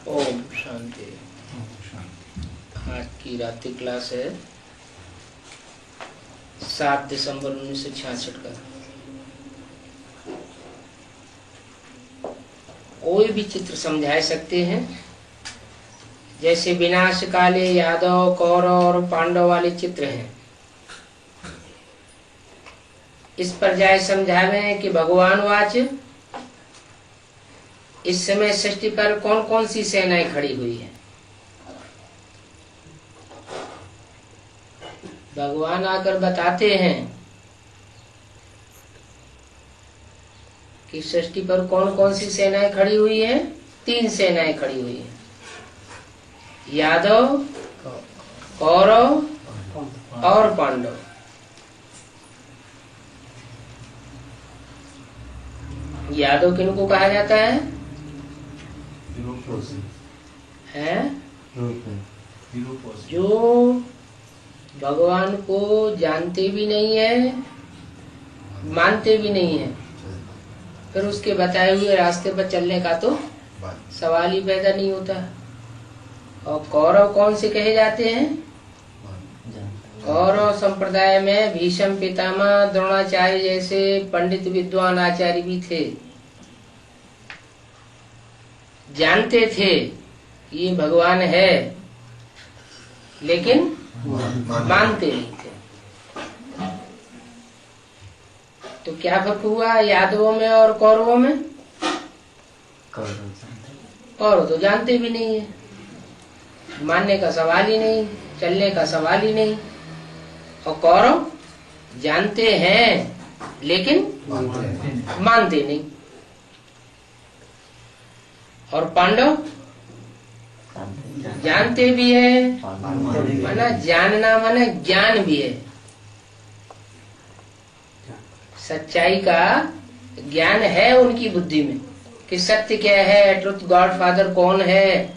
ओम शांति। आज की रात्रि क्लास है 7 दिसंबर 1966 का। कोई भी चित्र समझा सकते हैं, जैसे विनाश काले यादव कौरव और पांडव वाले चित्र हैं। इस पर जाय समझावे कि भगवान वाच इस समय सृष्टि पर कौन कौन सी सेनाएं खड़ी हुई है। भगवान आकर बताते हैं कि सृष्टि पर कौन कौन सी सेनाएं खड़ी हुई है। 3 सेनाएं खड़ी हुई है, यादव, कौरव और पांडव। यादव किनको कहा जाता है? जो भगवान को जानते भी नहीं है, मानते भी नहीं है, फिर उसके बताए हुए रास्ते पर चलने का तो सवाल ही पैदा नहीं होता। और कौरव कौन से कहे जाते हैं? कौरव संप्रदाय में भीष्म पितामह द्रोणाचार्य जैसे पंडित विद्वान आचार्य भी थे। जानते थे कि ये भगवान है, लेकिन मानते नहीं थे। तो क्या फर्क हुआ यादवों में और कौरवों में? कौरव तो जानते भी नहीं है, मानने का सवाल ही नहीं, चलने का सवाल ही नहीं। और कौरव जानते हैं लेकिन मानते नहीं। और पांडव जानते भी है, माना जानना माना ज्ञान भी है। सच्चाई का ज्ञान है उनकी बुद्धि में कि सत्य क्या है, ट्रुथ गॉड फादर कौन है।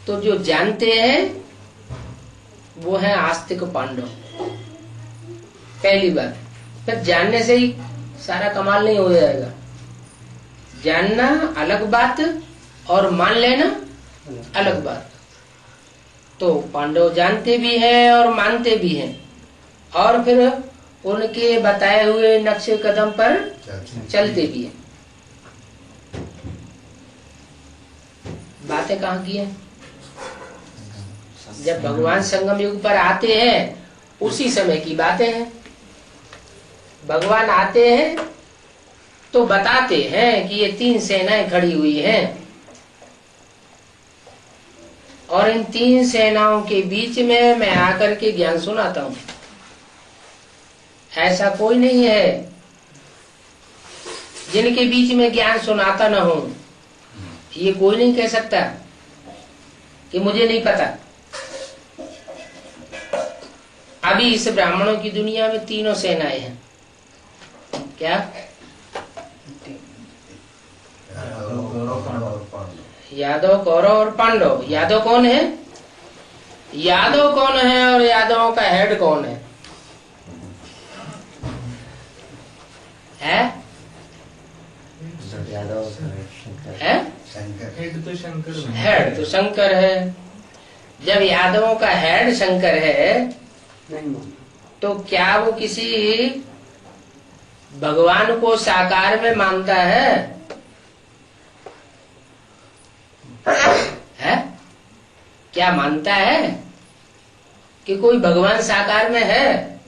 तो जो जानते हैं वो है आस्तिक पांडव। पहली बात, फिर जानने से ही सारा कमाल नहीं हो जाएगा। जानना अलग बात और मान लेना अलग बात। तो पांडव जानते भी हैं और मानते भी हैं, और फिर उनके बताए हुए नक्शे कदम पर चलते भी हैं। बातें कहाँ की हैं? जब भगवान संगम युग पर आते हैं उसी समय की बातें हैं। भगवान आते हैं तो बताते हैं कि ये 3 सेनाएं खड़ी हुई हैं, और इन 3 सेनाओं के बीच में मैं आकर के ज्ञान सुनाता हूं। ऐसा कोई नहीं है जिनके बीच में ज्ञान सुनाता ना हो। ये कोई नहीं कह सकता कि मुझे नहीं पता। अभी इस ब्राह्मणों की दुनिया में 3 सेनाएं हैं। क्या? यादव, कौरव और पांडव। यादव कौन है? यादव कौन है और यादवों का हेड कौन है? हेड तो शंकर है। जब यादवों का हेड शंकर है तो क्या वो किसी भगवान को साकार में मानता है? क्या मानता है कि कोई भगवान साकार में है?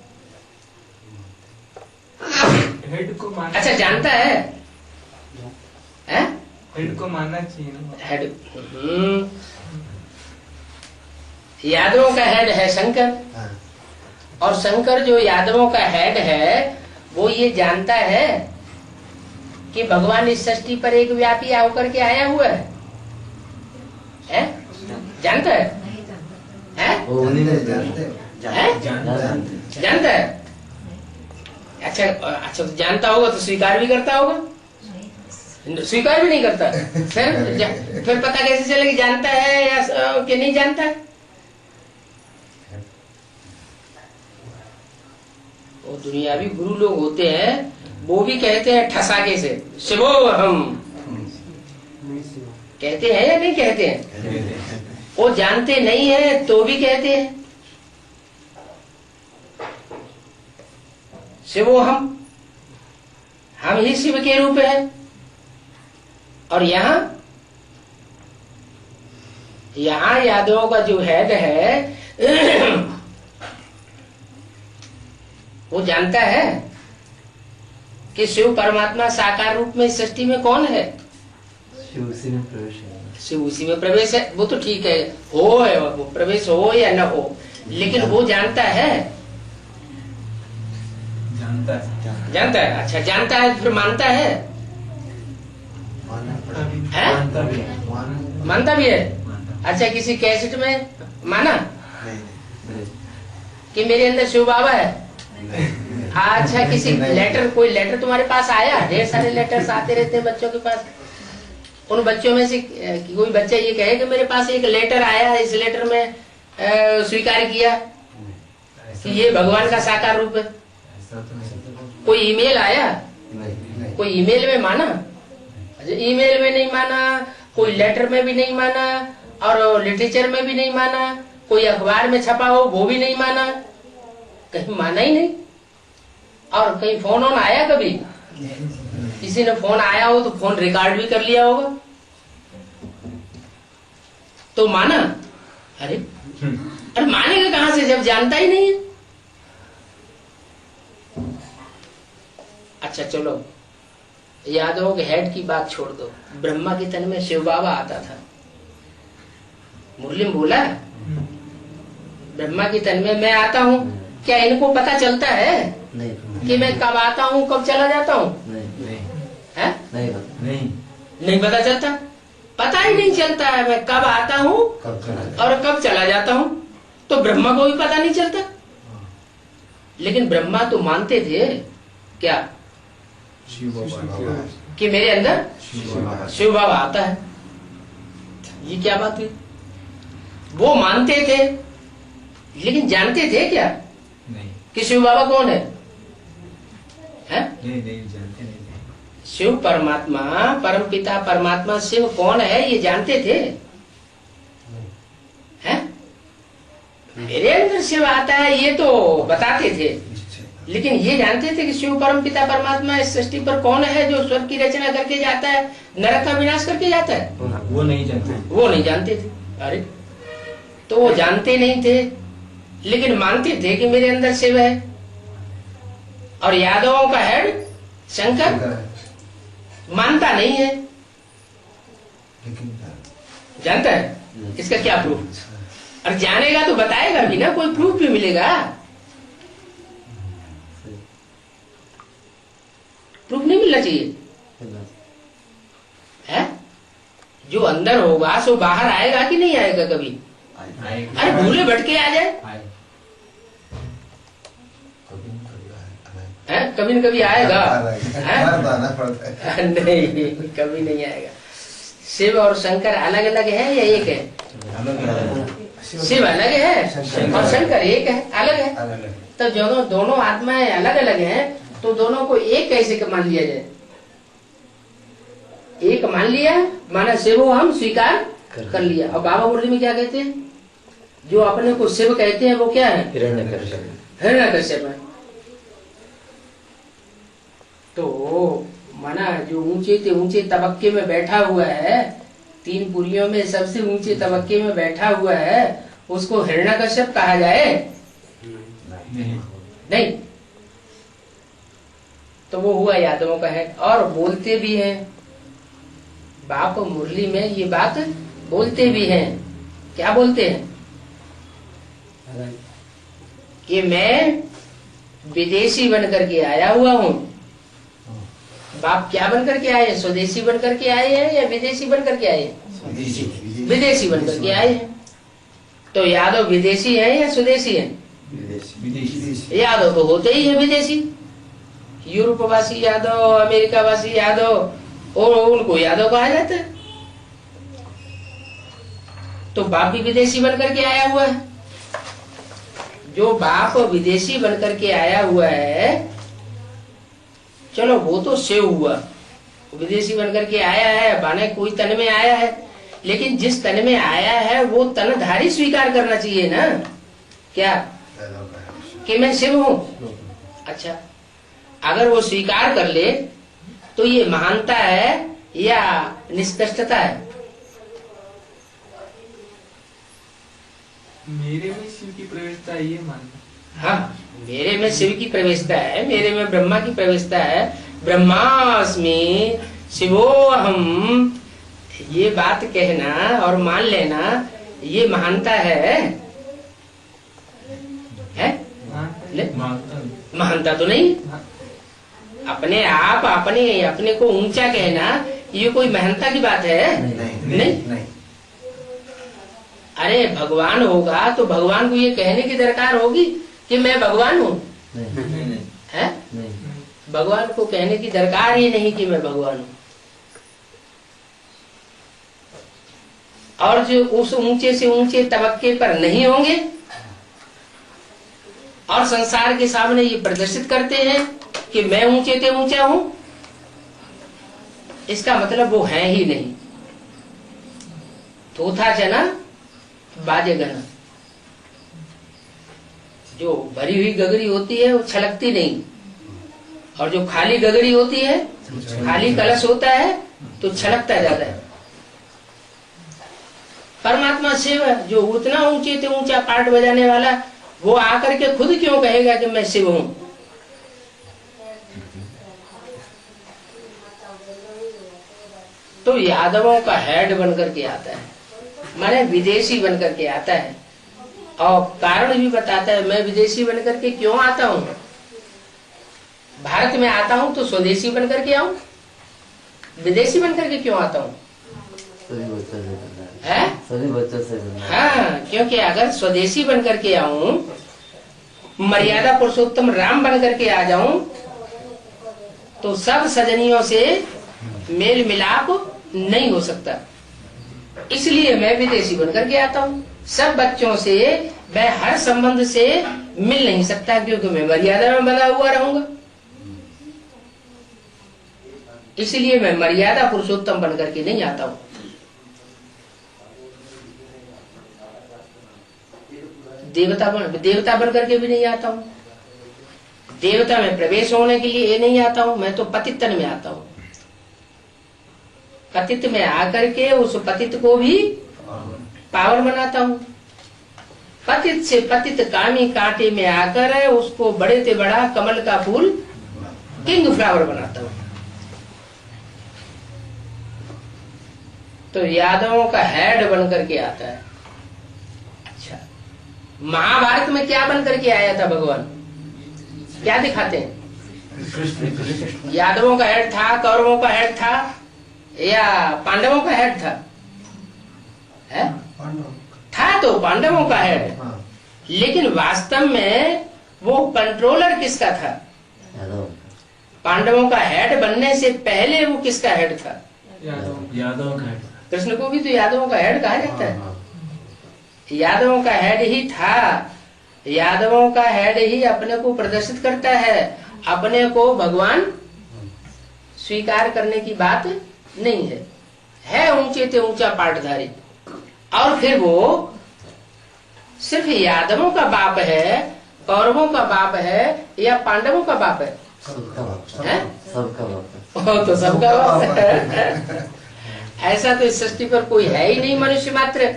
हेड को मानना। अच्छा, जानता है? हेड को मानना चाहिए ना। हेड यादवों का हेड है शंकर, और शंकर जो यादवों का हेड है वो ये जानता है कि भगवान इस सृष्टि पर एक व्यापी होकर के आया हुआ है। जानता है? जानता है। अच्छा, जानता होगा तो स्वीकार भी करता होगा? स्वीकार भी नहीं करता। फिर पता कैसे चले कि जानता है या कि नहीं जानता है? वो दुनियावी गुरु लोग होते हैं, वो भी कहते हैं ठसाके से शिवो हम। कहते हैं या नहीं कहते हैं? वो जानते नहीं है तो भी कहते हैं शिवो हम ही शिव के रूप है। और यहाँ यादवों का जो हेड है वो जानता है कि शिव परमात्मा साकार रूप में इस सृष्टि में कौन है? शिव उसी में प्रवेश है। शिव उसी में प्रवेश है। वो तो ठीक है, वो प्रवेश हो या न हो, लेकिन वो जानता है। जानता है। अच्छा, जानता है फिर मानता है? मानता भी है। अच्छा, किसी कैसेट में माना कि मेरे अंदर शिव बाबा है? अच्छा, किसी लेटर, कोई लेटर तुम्हारे पास आया? ढेर सारे लेटर्स आते रहते हैं बच्चों के पास। उन बच्चों में से कोई बच्चा ये कहे कि मेरे पास एक लेटर आया, इस लेटर में स्वीकार किया कि ये भगवान का साकार रूप है? कोई ईमेल आया? कोई ईमेल में माना? अच्छा, ईमेल में नहीं माना, कोई लेटर में भी नहीं माना, और लिटरेचर में भी नहीं माना, कोई अखबार में छपा हो वो भी नहीं माना, कहीं माना ही नहीं। और कहीं फोन ऑन आया? कभी किसी ने फोन आया हो तो फोन रिकॉर्ड भी कर लिया होगा तो माना? अरे मानेगा कहां से जब जानता ही नहीं है? अच्छा चलो, यादवों के हेड की बात छोड़ दो। ब्रह्मा के तन में शिव बाबा आता था। मुरली में बोला ब्रह्मा के तन में मैं आता हूँ, क्या इनको पता चलता है नहीं कि मैं कब आता हूँ कब चला जाता हूँ? नहीं पता चलता। पता ही नहीं चलता है मैं कब आता हूँ और कब चला जाता हूँ। तो ब्रह्मा को भी पता नहीं चलता। लेकिन ब्रह्मा तो मानते थे क्या कि मेरे अंदर शिव बाबा आता है। ये क्या बात हुई? वो मानते थे लेकिन जानते थे क्या कि शिव बाबा कौन है? नहीं जानते नहीं थे। शिव परमात्मा, परम पिता परमात्मा शिव कौन है ये जानते थे? हैं? मेरे अंदर शिव आता है ये तो बताते थे, लेकिन ये जानते थे कि शिव परम पिता परमात्मा इस सृष्टि पर कौन है जो स्वर्ग की रचना करके जाता है, नरक का विनाश करके जाता है? वो नहीं जानते थे। अरे तो वो जानते नहीं थे लेकिन मानते थे कि मेरे अंदर शिव है। और यादवों का हेड शंकर मानता नहीं है, जानता है। इसका क्या प्रूफ? और जानेगा तो बताएगा भी ना, कोई प्रूफ भी मिलेगा। प्रूफ नहीं मिलना चाहिए है? जो अंदर होगा सो बाहर आएगा कि नहीं आएगा कभी? अरे भूले भटके आ जाए है, कभी न कभी आएगा। नहीं, कभी नहीं आएगा। शिव और शंकर अलग अलग है या एक है? शिव अलग है और शंकर एक है, अलग है। तो दोनों आत्माएं अलग अलग हैं, तो दोनों को एक कैसे मान लिया जाए? एक मान लिया, माना शिव हम स्वीकार कर लिया। और बाबा मुरली में क्या कहते हैं? जो अपने को शिव कहते हैं वो क्या है? हिरण्यकश्यप है। तो माना जो ऊंचे तबक्के में बैठा हुआ है, 3 पुरियों में सबसे ऊंचे तबक्के में बैठा हुआ है, उसको हिरण्यकश्यप कहा जाए? नहीं। तो वो हुआ यादवों का है। और बोलते भी हैं, बाप मुरली में ये बात बोलते भी हैं। क्या बोलते हैं? कि मैं विदेशी बनकर के आया हुआ हूँ। बाप क्या बनकर के आए? स्वदेशी बनकर के आए हैं या विदेशी बनकर के आए हैं? विदेशी बनकर के आए हैं। तो यादव विदेशी है या स्वदेशी है? यादव तो होते ही है विदेशी। यूरोपवासी यादव, अमेरिका वासी यादव, और उनको यादव कहा जाता है। तो बाप भी विदेशी बनकर के आया हुआ है। जो बाप विदेशी बनकर के आया हुआ है, चलो वो तो शिव हुआ, विदेशी बनकर के आया है, माने कोई तन में आया है, लेकिन जिस तन में आया है वो तनधारी स्वीकार करना चाहिए ना, क्या कि मैं शिव हूँ। अच्छा, अगर वो स्वीकार कर ले तो ये महानता है या निष्कर्षता है? मेरे में शिव की प्रवेशता है, ये मानना। हाँ, मेरे में शिव की प्रवेशता है, मेरे में ब्रह्मा की प्रवेशता है। ब्रह्मास्मि शिवोहम, ये बात कहना और मान लेना ये महानता है? महानता तो नहीं। अपने आप अपने को ऊंचा कहना ये कोई महानता की बात है? नहीं। अरे भगवान होगा तो भगवान को ये कहने की दरकार होगी कि मैं भगवान हूँ? है? भगवान को कहने की दरकार ही नहीं कि मैं भगवान हूँ। और जो उस ऊंचे से ऊंचे तबक्के पर नहीं होंगे और संसार के सामने ये प्रदर्शित करते हैं कि मैं ऊंचे से ऊंचा हूं, इसका मतलब वो है ही नहीं। थोथा जना बाजे गना, जो भरी हुई गगरी होती है वो छलकती नहीं, और जो खाली गगरी होती है, खाली कलश होता है तो छलकता जाता है। परमात्मा शिव जो उतना ऊंचे से ऊंचा पार्ट बजाने वाला, वो आकर के खुद क्यों कहेगा कि मैं शिव हूं? तो यादवों का हेड बनकर के आता है, माने विदेशी बनकर के आता है। और कारण भी बताता है, मैं विदेशी बनकर के क्यों आता हूँ। भारत में आता हूँ तो स्वदेशी बनकर के आऊं, विदेशी बनकर के क्यों आता हूँ? सभी बच्चों से हाँ, क्योंकि अगर स्वदेशी बनकर के आऊं, मर्यादा पुरुषोत्तम राम बनकर के आ जाऊं, तो सब सजनियों से मेल मिलाप नहीं हो सकता। इसलिए मैं विदेशी बनकर के आता हूँ। सब बच्चों से मैं हर संबंध से मिल नहीं सकता, क्योंकि मैं मर्यादा में बना हुआ रहूंगा। इसलिए मैं मर्यादा पुरुषोत्तम बनकर के नहीं आता हूँ। देवता बनकर के भी नहीं आता हूँ। देवता में प्रवेश होने के लिए नहीं आता हूँ, मैं तो पतित तन में आता हूँ। पतित में आकर के उस पतित को भी पावन बनाता हूँ। पतित से पतित कामी कांटे में आकर उसको बड़े से बड़ा कमल का फूल किंग फ्लावर बनाता हूँ। तो यादवों का हेड बनकर के आता है। अच्छा, महाभारत में क्या बनकर के आया था भगवान? क्या दिखाते हैं? यादवों का हेड था, कौरवों का हेड था, या पांडवों का हेड था? है? था तो पांडवों का हेड, लेकिन वास्तव में वो कंट्रोलर किसका था? पांडवों का हेड बनने से पहले वो किसका हेड था? यादव का हेड। कृष्ण को भी तो यादवों का हेड कहा जाता है। यादवों का हेड ही था। यादवों का हेड ही अपने को प्रदर्शित करता है। अपने को भगवान स्वीकार करने की बात नहीं है ऊंचे से ऊंचा पाटधारी। और फिर वो सिर्फ यादवों का बाप है, कौरवों का बाप है, या पांडवों का बाप है? सबका बाप है? तो सबका बाप है। ऐसा तो इस सृष्टि पर कोई है ही नहीं मनुष्य मात्र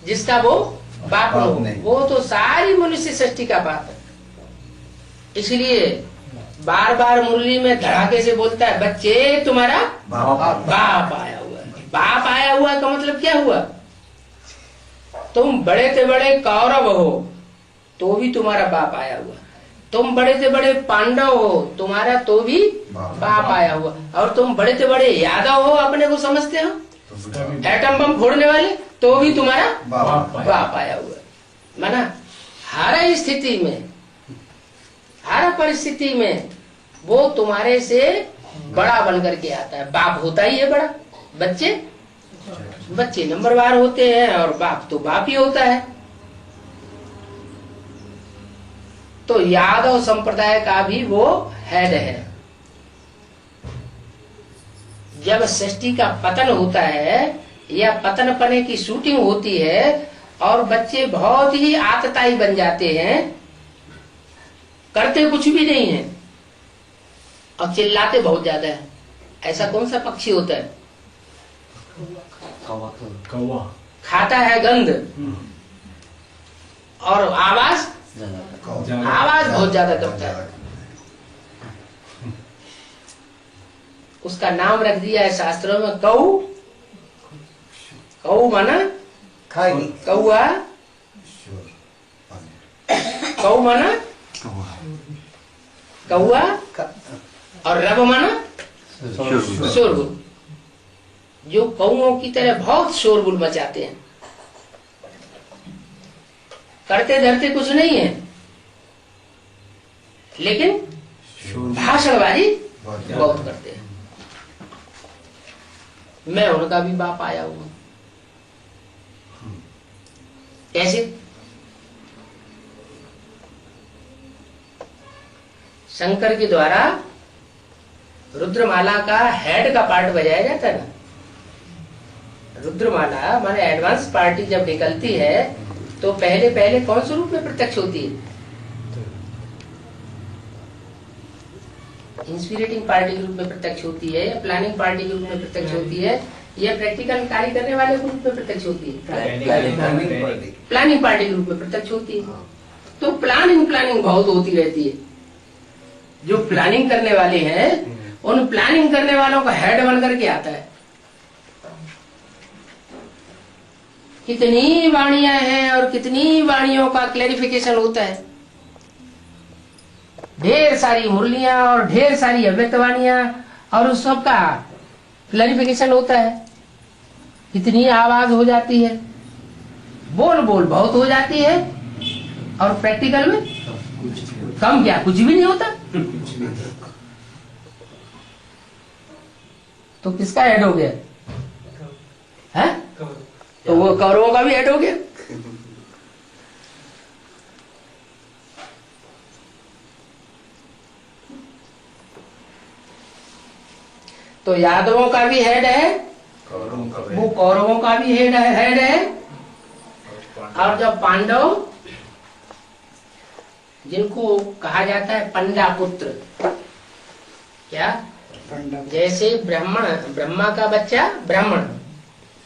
जिसका वो बाप हो। वो तो सारी मनुष्य सृष्टि का बाप है। इसलिए बार बार मुरली में धड़ाके से बोलता है, बच्चे तुम्हारा बाप आया हुआ है। बाप आया हुआ का मतलब क्या हुआ? तुम बड़े से बड़े कौरव हो तो भी तुम्हारा बाप आया हुआ। तुम बड़े से बड़े पांडव हो, तुम्हारा तो भी बाप आया हुआ। और तुम बड़े से बड़े यादव हो, अपने को समझते हो एटम बम फोड़ने वाले, तो भी तुम्हारा बाप आया हुआ। माना हर स्थिति में, हर परिस्थिति में वो तुम्हारे से बड़ा बनकर के आता है। बाप होता ही है बड़ा। बच्चे नंबरवार होते हैं और बाप तो बाप ही होता है। तो यादव संप्रदाय का भी वो हेड है। जब सृष्टि का पतन होता है या पतन पने की शूटिंग होती है और बच्चे बहुत ही आतताई बन जाते हैं, करते कुछ भी नहीं है और चिल्लाते बहुत ज्यादा है। ऐसा कौन सा पक्षी होता है? कौवा। खाता है गंध और आवाज बहुत ज्यादा करता है। उसका नाम रख दिया है शास्त्रों में कौ। कौ माना कौआ, कौ माना कौआ और रब माना शोरगुल। जो कौओं की तरह बहुत शोरगुल मचाते हैं, करते धरते कुछ नहीं है, लेकिन भाषणबाजी बहुत करते हैं। मैं उनका भी बाप आया हूं। कैसे? शंकर के द्वारा रुद्रमाला का हेड का पार्ट बजाया जाता है ना। रुद्रमाला माने एडवांस पार्टी जब निकलती है तो पहले पहले कौन से रूप में प्रत्यक्ष होती है? इंस्पिरेटिंग पार्टी के रूप में प्रत्यक्ष होती है, या प्लानिंग पार्टी के रूप में प्रत्यक्ष होती है, या प्रैक्टिकल कार्य करने वाले के रूप में प्रत्यक्ष होती है? प्लानिंग पार्टी के रूप में प्रत्यक्ष होती है। तो प्लानिंग बहुत होती रहती है। जो प्लानिंग करने वाले हैं उन प्लानिंग करने वालों का हेड बन करके आता है। कितनी वाणियां हैं और कितनी वाणियों का क्लैरिफिकेशन होता है। ढेर सारी मुरलियां और ढेर सारी अव्यक्त वाणियां और उस सब का क्लैरिफिकेशन होता है। कितनी आवाज हो जाती है, बोल बहुत हो जाती है, और प्रैक्टिकल में कम क्या कुछ भी नहीं होता। तो किसका हेड हो गया है? तो वो कौरवों का भी हेड हो गया। तो यादवों का भी हेड है, वो कौरवों का भी हेड है। और जब पांडव, जिनको कहा जाता है पंडा पुत्र, क्या? जैसे ब्रह्मा का बच्चा ब्राह्मण,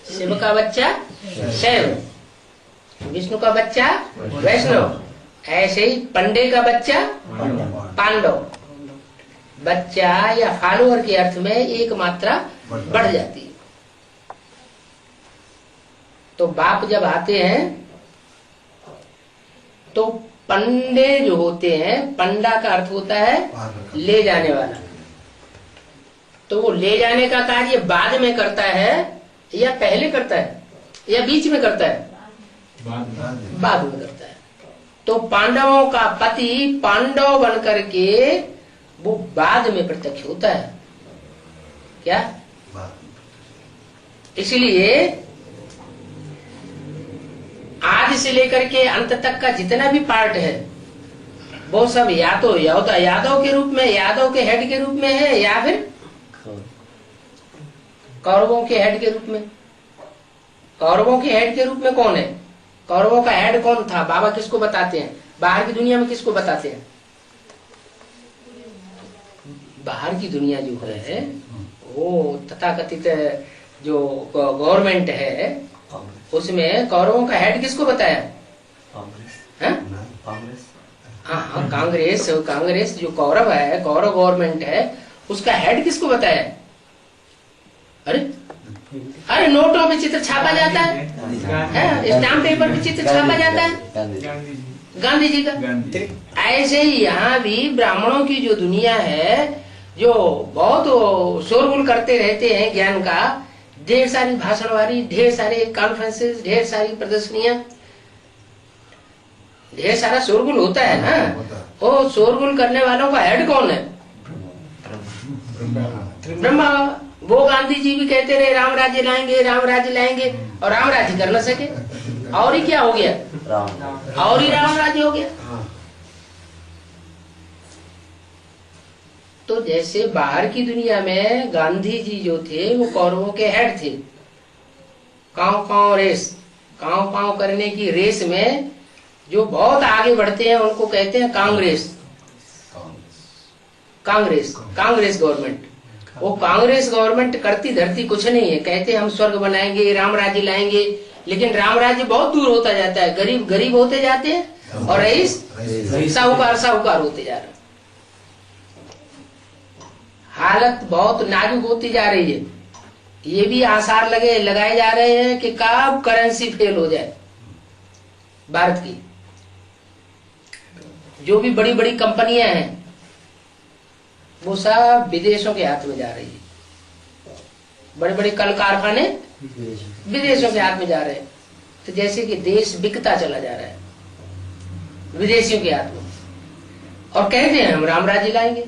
शिव का बच्चा शैव, विष्णु का बच्चा वैष्णव, ऐसे ही पंडे का बच्चा पांडव। बच्चा या फॉलोअर के अर्थ में एक मात्रा बढ़ जाती है। तो बाप जब आते हैं तो पंडे जो होते हैं, पंडा का अर्थ होता है ले जाने वाला। तो वो ले जाने का कार्य बाद में करता है या पहले करता है या बीच में करता है? बाद में करता है। तो पांडवों का पति पांडव बन करके वो बाद में प्रत्यक्ष होता है। क्या? इसलिए आदि से लेकर के अंत तक का जितना भी पार्ट है वो सब या तो यादव के रूप में, यादव के हेड के रूप में है, या फिर कौरवों के हेड के रूप में। कौरवों के हेड के रूप में कौन है? कौरवों का हेड कौन था? बाबा किसको बताते हैं? बाहर की दुनिया में किसको बताते हैं? बाहर की दुनिया जो है वो तथाकथित जो गवर्नमेंट है उसमें कौरवों का हेड किसको बताया? हाँ, कांग्रेस जो कौरव है, कौरव गवर्नमेंट है, उसका हेड किसको बताया? अरे नोटों पे चित्र छापा जाता है, स्टाम्प पेपर पे चित्र छापा जाता है, गांधी जी का। ऐसे ही यहाँ भी ब्राह्मणों की जो दुनिया है, जो बहुत शोरगुल करते रहते हैं ज्ञान का, ढेर सारी भाषणवारी, ढेर सारे कॉन्फ्रेंसेस, ढेर सारी प्रदर्शनियां, ढेर सारा शोरगुल होता है ना। वो शोरगुल करने वालों का हेड कौन है? ब्रह्मा। वो गांधी जी भी कहते रहे राम राज्य लाएंगे, राम राज्य लाएंगे, और राम राज्य कर न सके। और ही क्या हो गया? और ही राम राज्य हो गया। तो जैसे बाहर की दुनिया में गांधी जी जो थे वो कौरवों के हेड थे, कांव कांव रेस, कांव कांव करने की रेस में जो बहुत आगे बढ़ते हैं उनको कहते हैं कांग्रेस। कांग्रेस कांग्रेस गवर्नमेंट। वो कांग्रेस गवर्नमेंट करती धरती कुछ नहीं है, कहते हैं हम स्वर्ग बनाएंगे, राम राज्य लाएंगे, लेकिन राम राज्य बहुत दूर होता जाता है, गरीब गरीब होते जाते हैं और रईस साहूकार साहूकार होते जा रहे हैं। हालत बहुत नाजुक होती जा रही है। ये भी आसार लगाए जा रहे हैं कि कब करेंसी फेल हो जाए भारत की। जो भी बड़ी बड़ी कंपनियां हैं वो सब विदेशों के हाथ में जा रही है। बड़े बड़े कल कारखाने विदेशों के हाथ में जा रहे हैं। तो जैसे कि देश बिकता चला जा रहा है विदेशियों के हाथ में, और कहते हैं हम राम राज्य लाएंगे,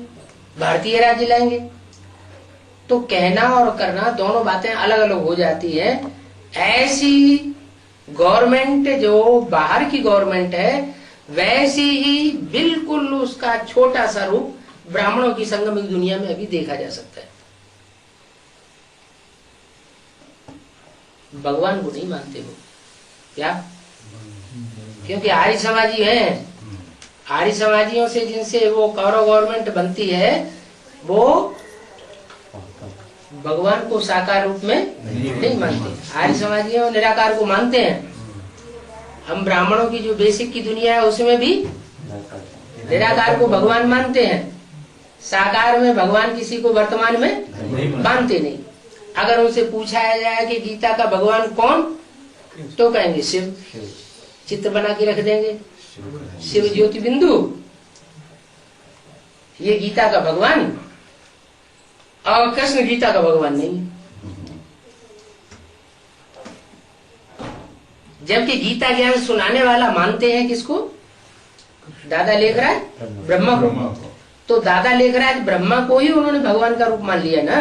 भारतीय राज्य लाएंगे। तो कहना और करना दोनों बातें अलग अलग हो जाती है। ऐसी गवर्नमेंट जो बाहर की गवर्नमेंट है, वैसी ही बिल्कुल उसका छोटा सा रूप ब्राह्मणों की संगमिक दुनिया में अभी देखा जा सकता है। भगवान को नहीं मानते वो, क्या? क्योंकि आर्य समाजी हैं। आर्य समाजियों से जिनसे वो कौरव गवर्नमेंट बनती है, वो भगवान को साकार रूप में नहीं मानते। आर्य समाजियों निराकार को मानते हैं। हम ब्राह्मणों की जो बेसिक की दुनिया है उसमें भी निराकार को भगवान मानते हैं। साकार में भगवान किसी को वर्तमान में मानते नहीं। अगर उनसे पूछा जाए कि गीता का भगवान कौन, तो कहेंगे शिव। चित्र बना के रख देंगे, शिव ज्योति बिंदु, ये गीता का भगवान। और कृष्ण गीता का भगवान नहीं। जबकि गीता ज्ञान सुनाने वाला मानते हैं किसको? दादा लेखराज ब्रह्मा को। तो दादा लेखराज ब्रह्मा को ही उन्होंने भगवान का रूप मान लिया ना।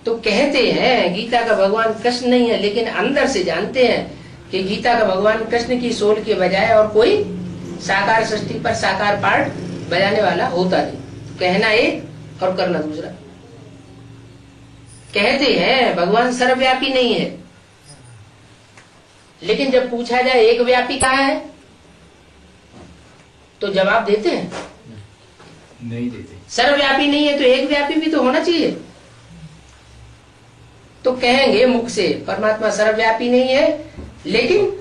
तो कहते हैं गीता का भगवान कृष्ण नहीं है, लेकिन अंदर से जानते हैं कि गीता का भगवान कृष्ण की सोल के बजाय और कोई साकार सृष्टि पर साकार पार्ट बजाने वाला होता नहीं। कहना एक और करना दूसरा। कहते हैं भगवान सर्वव्यापी नहीं है, लेकिन जब पूछा जाए एक व्यापी कहाँ है, तो जवाब देते हैं नहीं देते। सर्वव्यापी नहीं है तो एक व्यापी भी तो होना चाहिए। तो कहेंगे मुख से परमात्मा सर्वव्यापी नहीं है, लेकिन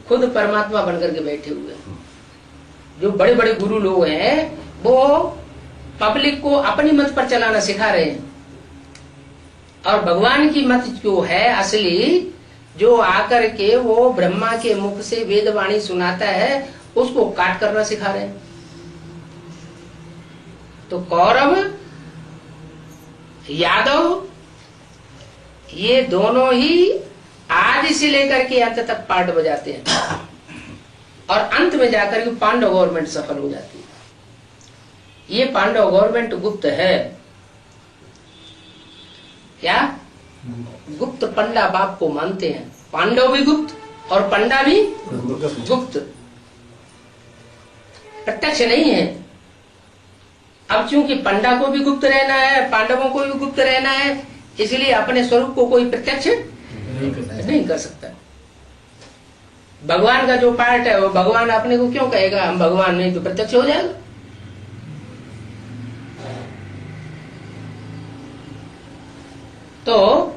खुद परमात्मा बनकर के बैठे हुए हैं। जो बड़े बड़े गुरु लोग हैं वो पब्लिक को अपनी मत पर चलाना सिखा रहे हैं, और भगवान की मत जो है असली, जो आकर के वो ब्रह्मा के मुख से वेदवाणी सुनाता है, उसको काट करना सिखा रहे हैं। तो कौरव यादव ये दोनों ही आदि से लेकर के अंत तक पार्ट बजाते हैं, और अंत में जाकर के पांडव गवर्नमेंट सफल हो जाती है। ये पांडव गवर्नमेंट गुप्त है। क्या? गुप्त पंडा बाप को मानते हैं। पांडव भी गुप्त और पंडा भी गुप्त, प्रत्यक्ष नहीं है। अब चूंकि पंडा को भी गुप्त रहना है, पांडवों को भी गुप्त रहना है, इसलिए अपने स्वरूप को कोई प्रत्यक्ष नहीं कर सकता। भगवान का जो पार्ट है वो भगवान अपने को क्यों कहेगा हम भगवान, नहीं तो प्रत्यक्ष हो जाएगा। तो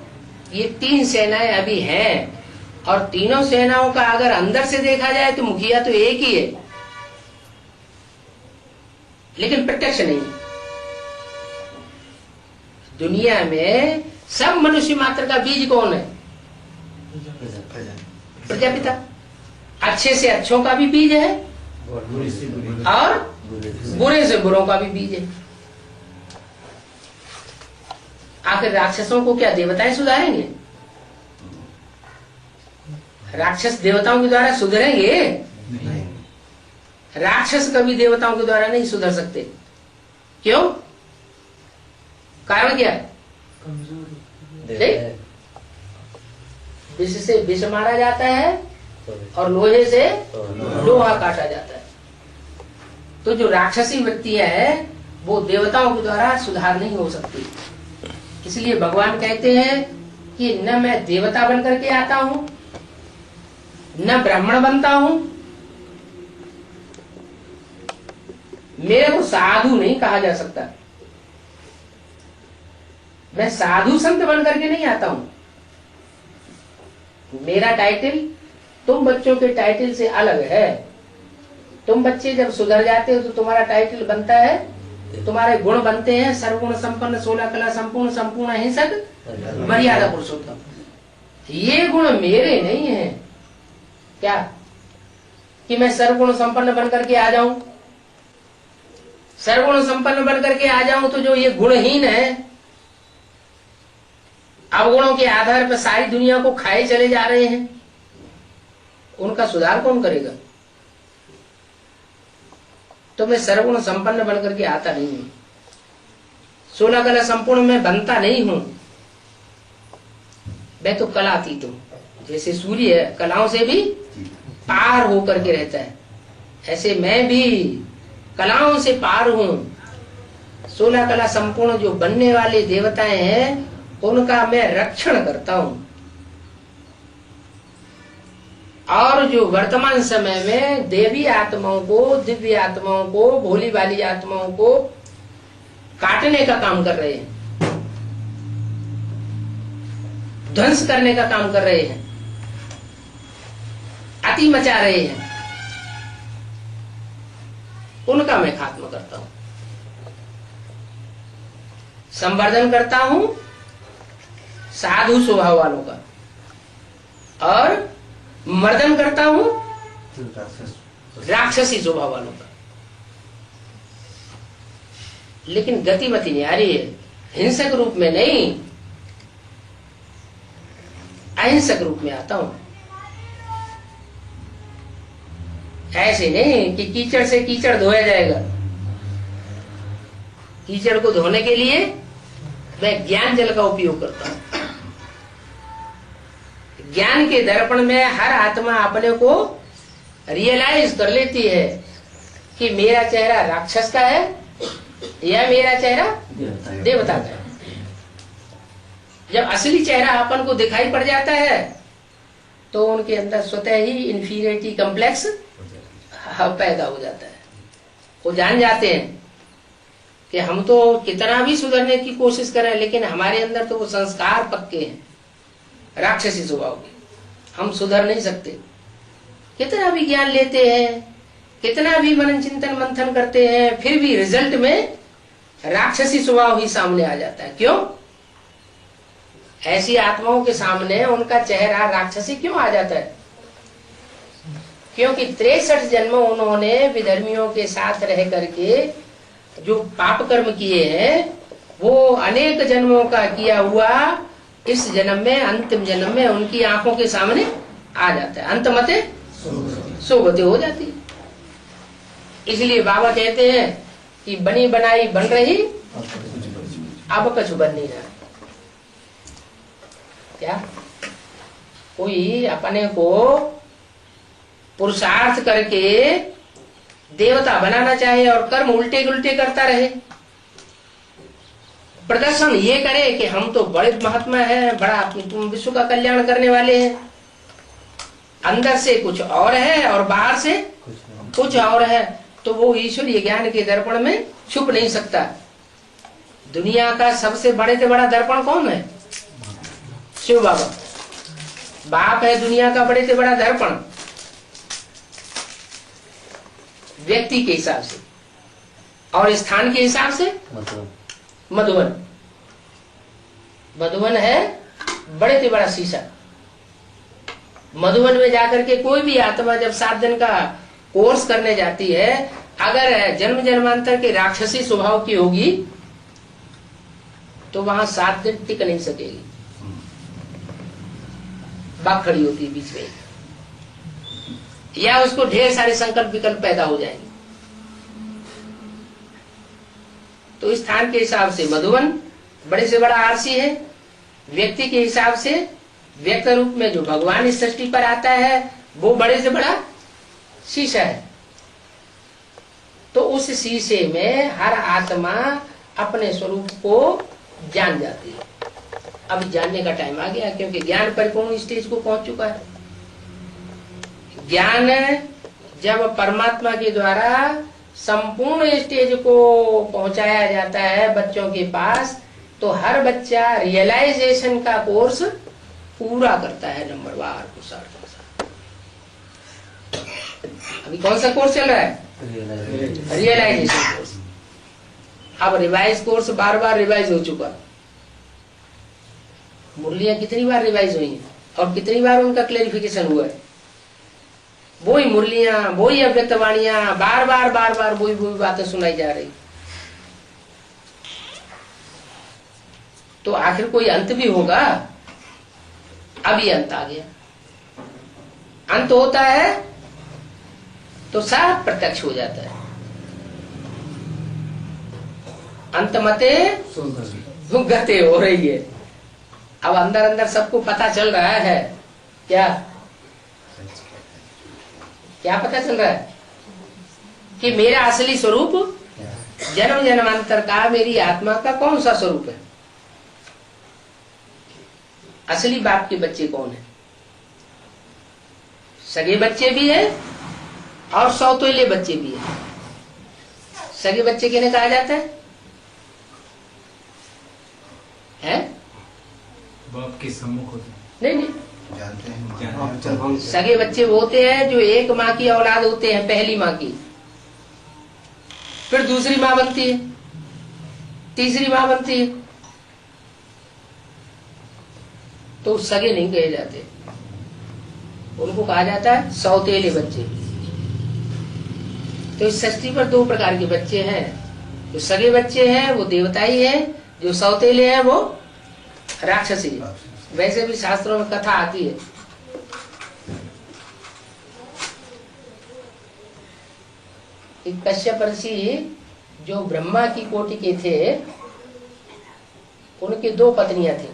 ये तीन सेनाएं अभी हैं, और तीनों सेनाओं का अगर अंदर से देखा जाए तो मुखिया तो एक ही है, लेकिन प्रत्यक्ष नहीं। दुनिया में सब मनुष्य मात्र का बीज कौन है? प्रजापिता। अच्छे से अच्छों का भी बीज है और बुरे से बुरों का भी बीज है। आखिर राक्षसों को क्या देवताएं सुधारेंगे? राक्षस देवताओं के द्वारा सुधरेंगे? राक्षस कभी देवताओं के द्वारा नहीं सुधर सकते। क्यों? कारण क्या है? विष से विष मारा जाता है और लोहे से लोहा काटा जाता है। तो जो राक्षसी वृत्तियां हैं वो देवताओं के द्वारा सुधार नहीं हो सकती। इसलिए भगवान कहते हैं कि न मैं देवता बन करके आता हूं, न ब्राह्मण बनता हूं, मेरे को साधु नहीं कहा जा सकता। मैं साधु संत बन करके नहीं आता हूं। मेरा टाइटल तुम बच्चों के टाइटल से अलग है। तुम बच्चे जब सुधर जाते हो तो तुम्हारा टाइटल बनता है, तुम्हारे गुण बनते हैं सर्वगुण संपन्न, 16 कला संपूर्ण, संपूर्ण अहिंसक, मर्यादा पुरुषोत्तम। ये गुण मेरे नहीं है क्या कि मैं सर्वगुण संपन्न बन करके आ जाऊं? सर्वगुण संपन्न बन करके आ जाऊं तो जो ये गुणहीन है, अवगुणों के आधार पर सारी दुनिया को खाए चले जा रहे हैं, उनका सुधार कौन करेगा? तो मैं सर्वगुण संपन्न बन करके आता नहीं हूं, 16 कला संपूर्ण में बनता नहीं हूं। मैं तो कलातीत हूं। जैसे सूर्य कलाओं से भी पार होकर के रहता है, ऐसे मैं भी कलाओं से पार हूं। 16 कला संपूर्ण जो बनने वाले देवताएं हैं उनका मैं रक्षण करता हूं, और जो वर्तमान समय में देवी आत्माओं को, दिव्य आत्माओं को, भोली भाली आत्माओं को काटने का काम कर रहे हैं, ध्वंस करने का काम कर रहे हैं, अति मचा रहे हैं, उनका मैं खात्मा करता हूं, संवर्धन करता हूं साधु स्वभाव वालों का, और मर्दन करता हूं राक्षसी स्वभाव वालों का। लेकिन गतिमति नहीं आ रही है, हिंसक रूप में नहीं, अहिंसक रूप में आता हूं। ऐसे नहीं कि कीचड़ से कीचड़ धोया जाएगा। कीचड़ को धोने के लिए मैं ज्ञान जल का उपयोग करता हूं। ज्ञान के दर्पण में हर आत्मा अपने को रियलाइज कर लेती है कि मेरा चेहरा राक्षस का है या मेरा चेहरा देवता का है। जब असली चेहरा अपन को दिखाई पड़ जाता है तो उनके अंदर स्वतः ही इंफीरियरिटी कॉम्प्लेक्स पैदा हो जाता है। वो जान जाते हैं कि हम तो कितना भी सुधरने की कोशिश करें, लेकिन हमारे अंदर तो वो संस्कार पक्के हैं राक्षसी स्वभाव के, हम सुधर नहीं सकते। कितना भी ज्ञान लेते हैं, कितना भी मनन चिंतन मंथन करते हैं, फिर भी रिजल्ट में राक्षसी स्वभाव ही सामने आ जाता है। क्यों? ऐसी आत्माओं के सामने उनका चेहरा राक्षसी क्यों आ जाता है? क्योंकि 63 जन्म उन्होंने विधर्मियों के साथ रह करके जो पाप कर्म किए हैं वो अनेक जन्मों का किया हुआ इस जन्म में, अंतिम जन्म में उनकी आंखों के सामने आ जाता है। अंतमते सोगते हो जाती है। इसलिए बाबा कहते हैं कि बनी बनाई बन रही, अब कछु बन नहीं रहा। क्या कोई अपने को पुरुषार्थ करके देवता बनाना चाहे और कर्म उल्टे उल्टे करता रहे, प्रदर्शन ये करे कि हम तो बड़े महात्मा हैं, बड़ा तुम विश्व का कल्याण करने वाले हैं, अंदर से कुछ और है और बाहर से कुछ और है, तो वो ईश्वरीय ज्ञान के दर्पण में छुप नहीं सकता। दुनिया का सबसे बड़े से बड़ा दर्पण कौन है? शिव बाबा। बाप है दुनिया का बड़े से बड़ा दर्पण, व्यक्ति के हिसाब से, और स्थान के हिसाब से मधुबन। मधुबन है बड़े से बड़ा शीशा। मधुबन में जाकर के कोई भी आत्मा जब 7 दिन का कोर्स करने जाती है, अगर जन्म जन्मांतर के राक्षसी स्वभाव की होगी तो वहां 7 दिन टिक नहीं सकेगी, बात खड़ी होती है बीच में, या उसको ढेर सारे संकल्प विकल्प पैदा हो जाएंगे। तो स्थान के हिसाब से मधुबन बड़े से बड़ा आरसी है, व्यक्ति के हिसाब से व्यक्त रूप में जो भगवान इस सृष्टि पर आता है वो बड़े से बड़ा शीशा है। तो उस शीशे में हर आत्मा अपने स्वरूप को जान जाती है, अब जानने का टाइम आ गया, क्योंकि ज्ञान परिपूर्ण स्टेज को पहुंच चुका है। ज्ञान जब परमात्मा के द्वारा संपूर्ण स्टेज को पहुंचाया जाता है बच्चों के पास, तो हर बच्चा रियलाइजेशन का कोर्स पूरा करता है नंबरवार अनुसार। अभी कौन सा कोर्स चल रहा है? Realization course. अब रिवाइज कोर्स बार बार रिवाइज हो चुका। मुरलियां कितनी बार रिवाइज हुई हैं और कितनी बार उनका क्लेरिफिकेशन हुआ है। वही मुरलियां, वही अव्यक्त वाणियां, बार बार वही बातें सुनाई जा रही। तो आखिर कोई अंत भी होगा। अभी अंत आ गया। अंत होता है तो सब प्रत्यक्ष हो जाता है। अंत मते गते हो रही है। अब अंदर अंदर सबको पता चल रहा है। क्या क्या पता चल रहा है? कि मेरा असली स्वरूप जन्म जन्मांतर का, मेरी आत्मा का कौन सा स्वरूप है। असली बाप के बच्चे कौन है? सगे बच्चे भी है और सौतेले बच्चे भी है। सगे बच्चे किन्हें कहा जाता है? बाप के सम्मुख होते नहीं, जानते हैं। सगे बच्चे वो होते हैं जो एक माँ की औलाद होते हैं, पहली माँ की, फिर दूसरी माँ बनती है, तीसरी माँ बनती है, तो सगे नहीं कहे जाते। उनको कहा जाता है सौतेले बच्चे। तो इस सृष्टि पर दो प्रकार के बच्चे हैं। जो सगे बच्चे हैं वो देवताई है, जो सौतेले हैं वो राक्षसी है। वैसे भी शास्त्रों में कथा आती है। एक कश्यप ऋषि जो ब्रह्मा की कोटि के थे, उनकी दो पत्नियां थी,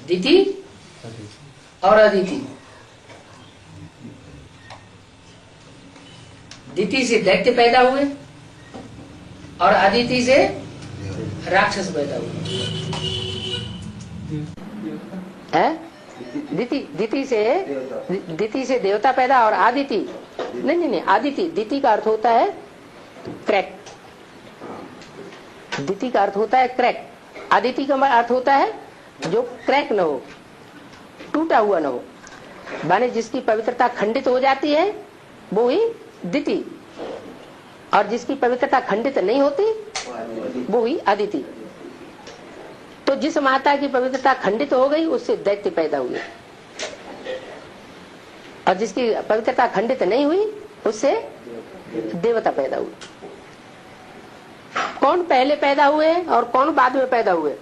दिति और अदिति। दिति से दैत्य पैदा हुए और अदिति से राक्षस पैदा हुए। दिति से देवता पैदा और आदिति नहीं, आदिति, दिति का अर्थ होता है क्रैक। दिति का अर्थ होता है क्रैक। आदिति का अर्थ होता है जो क्रैक न हो, टूटा हुआ न हो, माने जिसकी पवित्रता खंडित हो जाती है वो ही दिति, और जिसकी पवित्रता खंडित नहीं होती वो ही अदिति। तो जिस माता की पवित्रता खंडित हो गई उससे दैत्य पैदा हुए, और जिसकी पवित्रता खंडित नहीं हुई उससे देवता पैदा हुए। कौन पहले पैदा हुए और कौन बाद में पैदा हुए?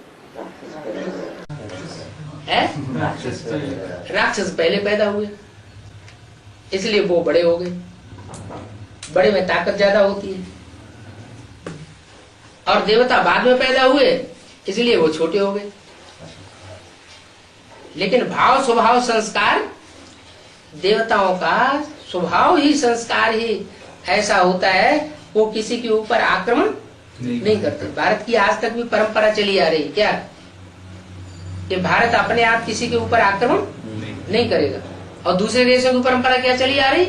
राक्षस पहले पैदा हुए, इसलिए वो बड़े हो गए। बड़े में ताकत ज्यादा होती है। और देवता बाद में पैदा हुए, इसलिए वो छोटे हो गए। लेकिन भाव स्वभाव संस्कार, देवताओं का स्वभाव ही, संस्कार ही ऐसा होता है, वो किसी के ऊपर आक्रमण नहीं करते। भारत की आज तक भी परंपरा चली आ रही क्या कि भारत अपने आप किसी के ऊपर आक्रमण नहीं करेगा। और दूसरे देशों की परंपरा क्या चली आ रही?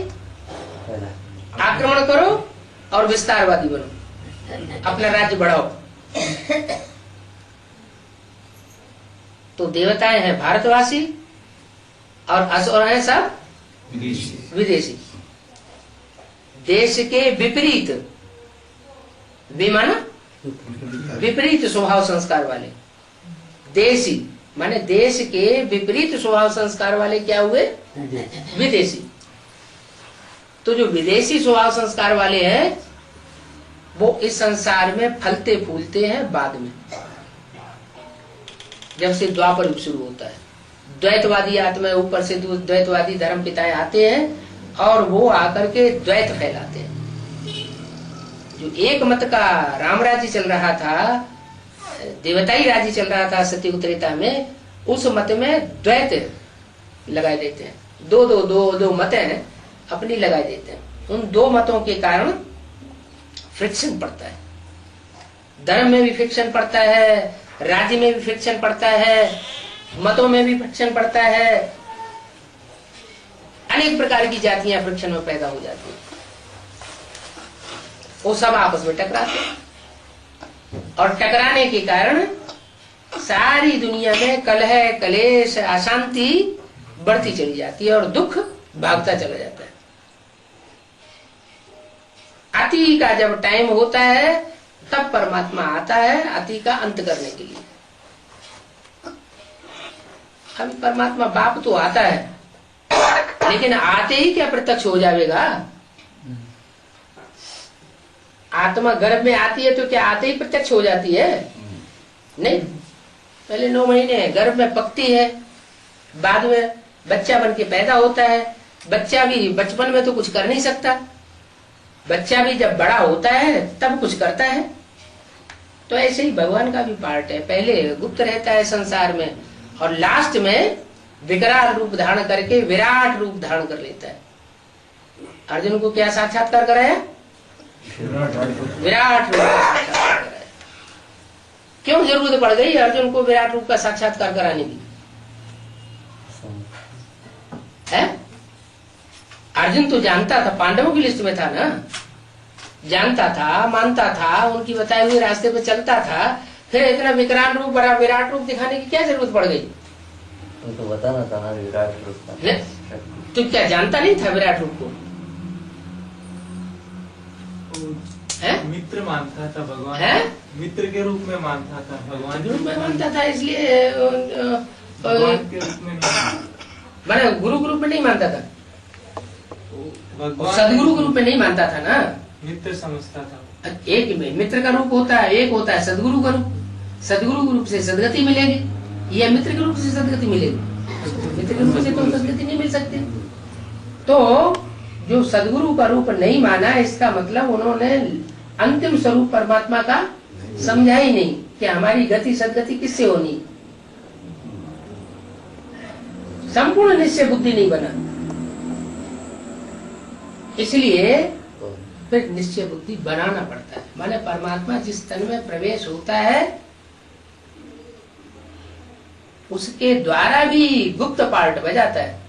आक्रमण करो और विस्तारवादी बनो, अपना राज्य बढ़ाओ। तो देवताएं हैं भारतवासी और असुर हैं सब विदेशी। देश के विपरीत, विमाना विपरीत स्वभाव संस्कार वाले देशी, माने देश के विपरीत स्वभाव संस्कार वाले क्या हुए? विदेशी। तो जो विदेशी स्वभाव संस्कार वाले हैं वो इस संसार में फलते फूलते हैं बाद में, जब से द्वापर युग शुरू होता है। द्वैतवादी आत्मा ऊपर से द्वैतवादी धर्म पिताएं आते हैं और वो आकर के द्वैत फैलाते हैं। जो एक मत का राम राज्य चल रहा था, देवताई राज्य चल रहा था सत्ययुग त्रेता में, उस मत में द्वैत लगा देते हैं। दो मत हैं अपनी लगा देते हैं। उन दो मतों के कारण फ्रिक्शन पड़ता है, धर्म में भी फ्रिक्शन पड़ता है राज्य में भी फ्रिक्शन पड़ता है, मतों में भी फ्रिक्शन पड़ता है, अनेक प्रकार की जातियां फ्रिक्शन में पैदा हो जाती हैं। वो सब आपस में टकराते हैं और टकराने के कारण सारी दुनिया में कलह, कलेश, अशांति बढ़ती चली जाती है और दुख भागता चला जाता है। अति का जब टाइम होता है तब परमात्मा आता है अति का अंत करने के लिए। अभी परमात्मा बाप तो आता है, लेकिन आते ही क्या प्रत्यक्ष हो जाएगा? आत्मा गर्भ में आती है तो क्या आते ही प्रत्यक्ष हो जाती है? नहीं, पहले 9 महीने गर्भ में पकती है, बाद में बच्चा बन के पैदा होता है। बच्चा भी बचपन में तो कुछ कर नहीं सकता, बच्चा भी जब बड़ा होता है तब कुछ करता है। तो ऐसे ही भगवान का भी पार्ट है, पहले गुप्त रहता है संसार में और लास्ट में विकराल रूप धारण करके विराट रूप धारण कर लेता है। अर्जुन को क्या साक्षात्कार कराया? विराट रूप का साक्षात्कार कराया। क्यों जरूरत पड़ गई अर्जुन को विराट रूप का साक्षात्कार कराने की? है? अर्जुन तो जानता था, पांडवों की लिस्ट में था ना, जानता था, मानता था, उनकी बताए हुए रास्ते पे चलता था, फिर इतना विकराल रूप, बड़ा विराट रूप दिखाने की क्या जरूरत पड़ गई? तो बताना था ना विराट रूप का। तो क्या जानता नहीं था विराट रूप को? मित्र मानता था भगवान है? मित्र के रूप में मानता था भगवान रूप में मानता था, इसलिए भगवान के रूप में मैंने गुरु के रूप में नहीं मानता था, भगवान सदगुरु के रूप में नहीं मानता था ना, मित्र समझता था। एक मित्र का रूप होता है, एक होता है सदगुरु का रूप। सदगुरु के रूप से सदगति मिलेगी या मित्र के रूप से सदगति मिलेगी? मित्र के रूप से तो सदगति नहीं मिल सकती। तो जो सदगुरु का रूप नहीं माना, इसका मतलब उन्होंने अंतिम स्वरूप परमात्मा का समझा ही नहीं कि हमारी गति सदगति किससे होनी। संपूर्ण निश्चय बुद्धि नहीं बना, इसलिए फिर निश्चय बुद्धि बनाना पड़ता है। माने परमात्मा जिस तन में प्रवेश होता है उसके द्वारा भी गुप्त पार्ट बजाता है।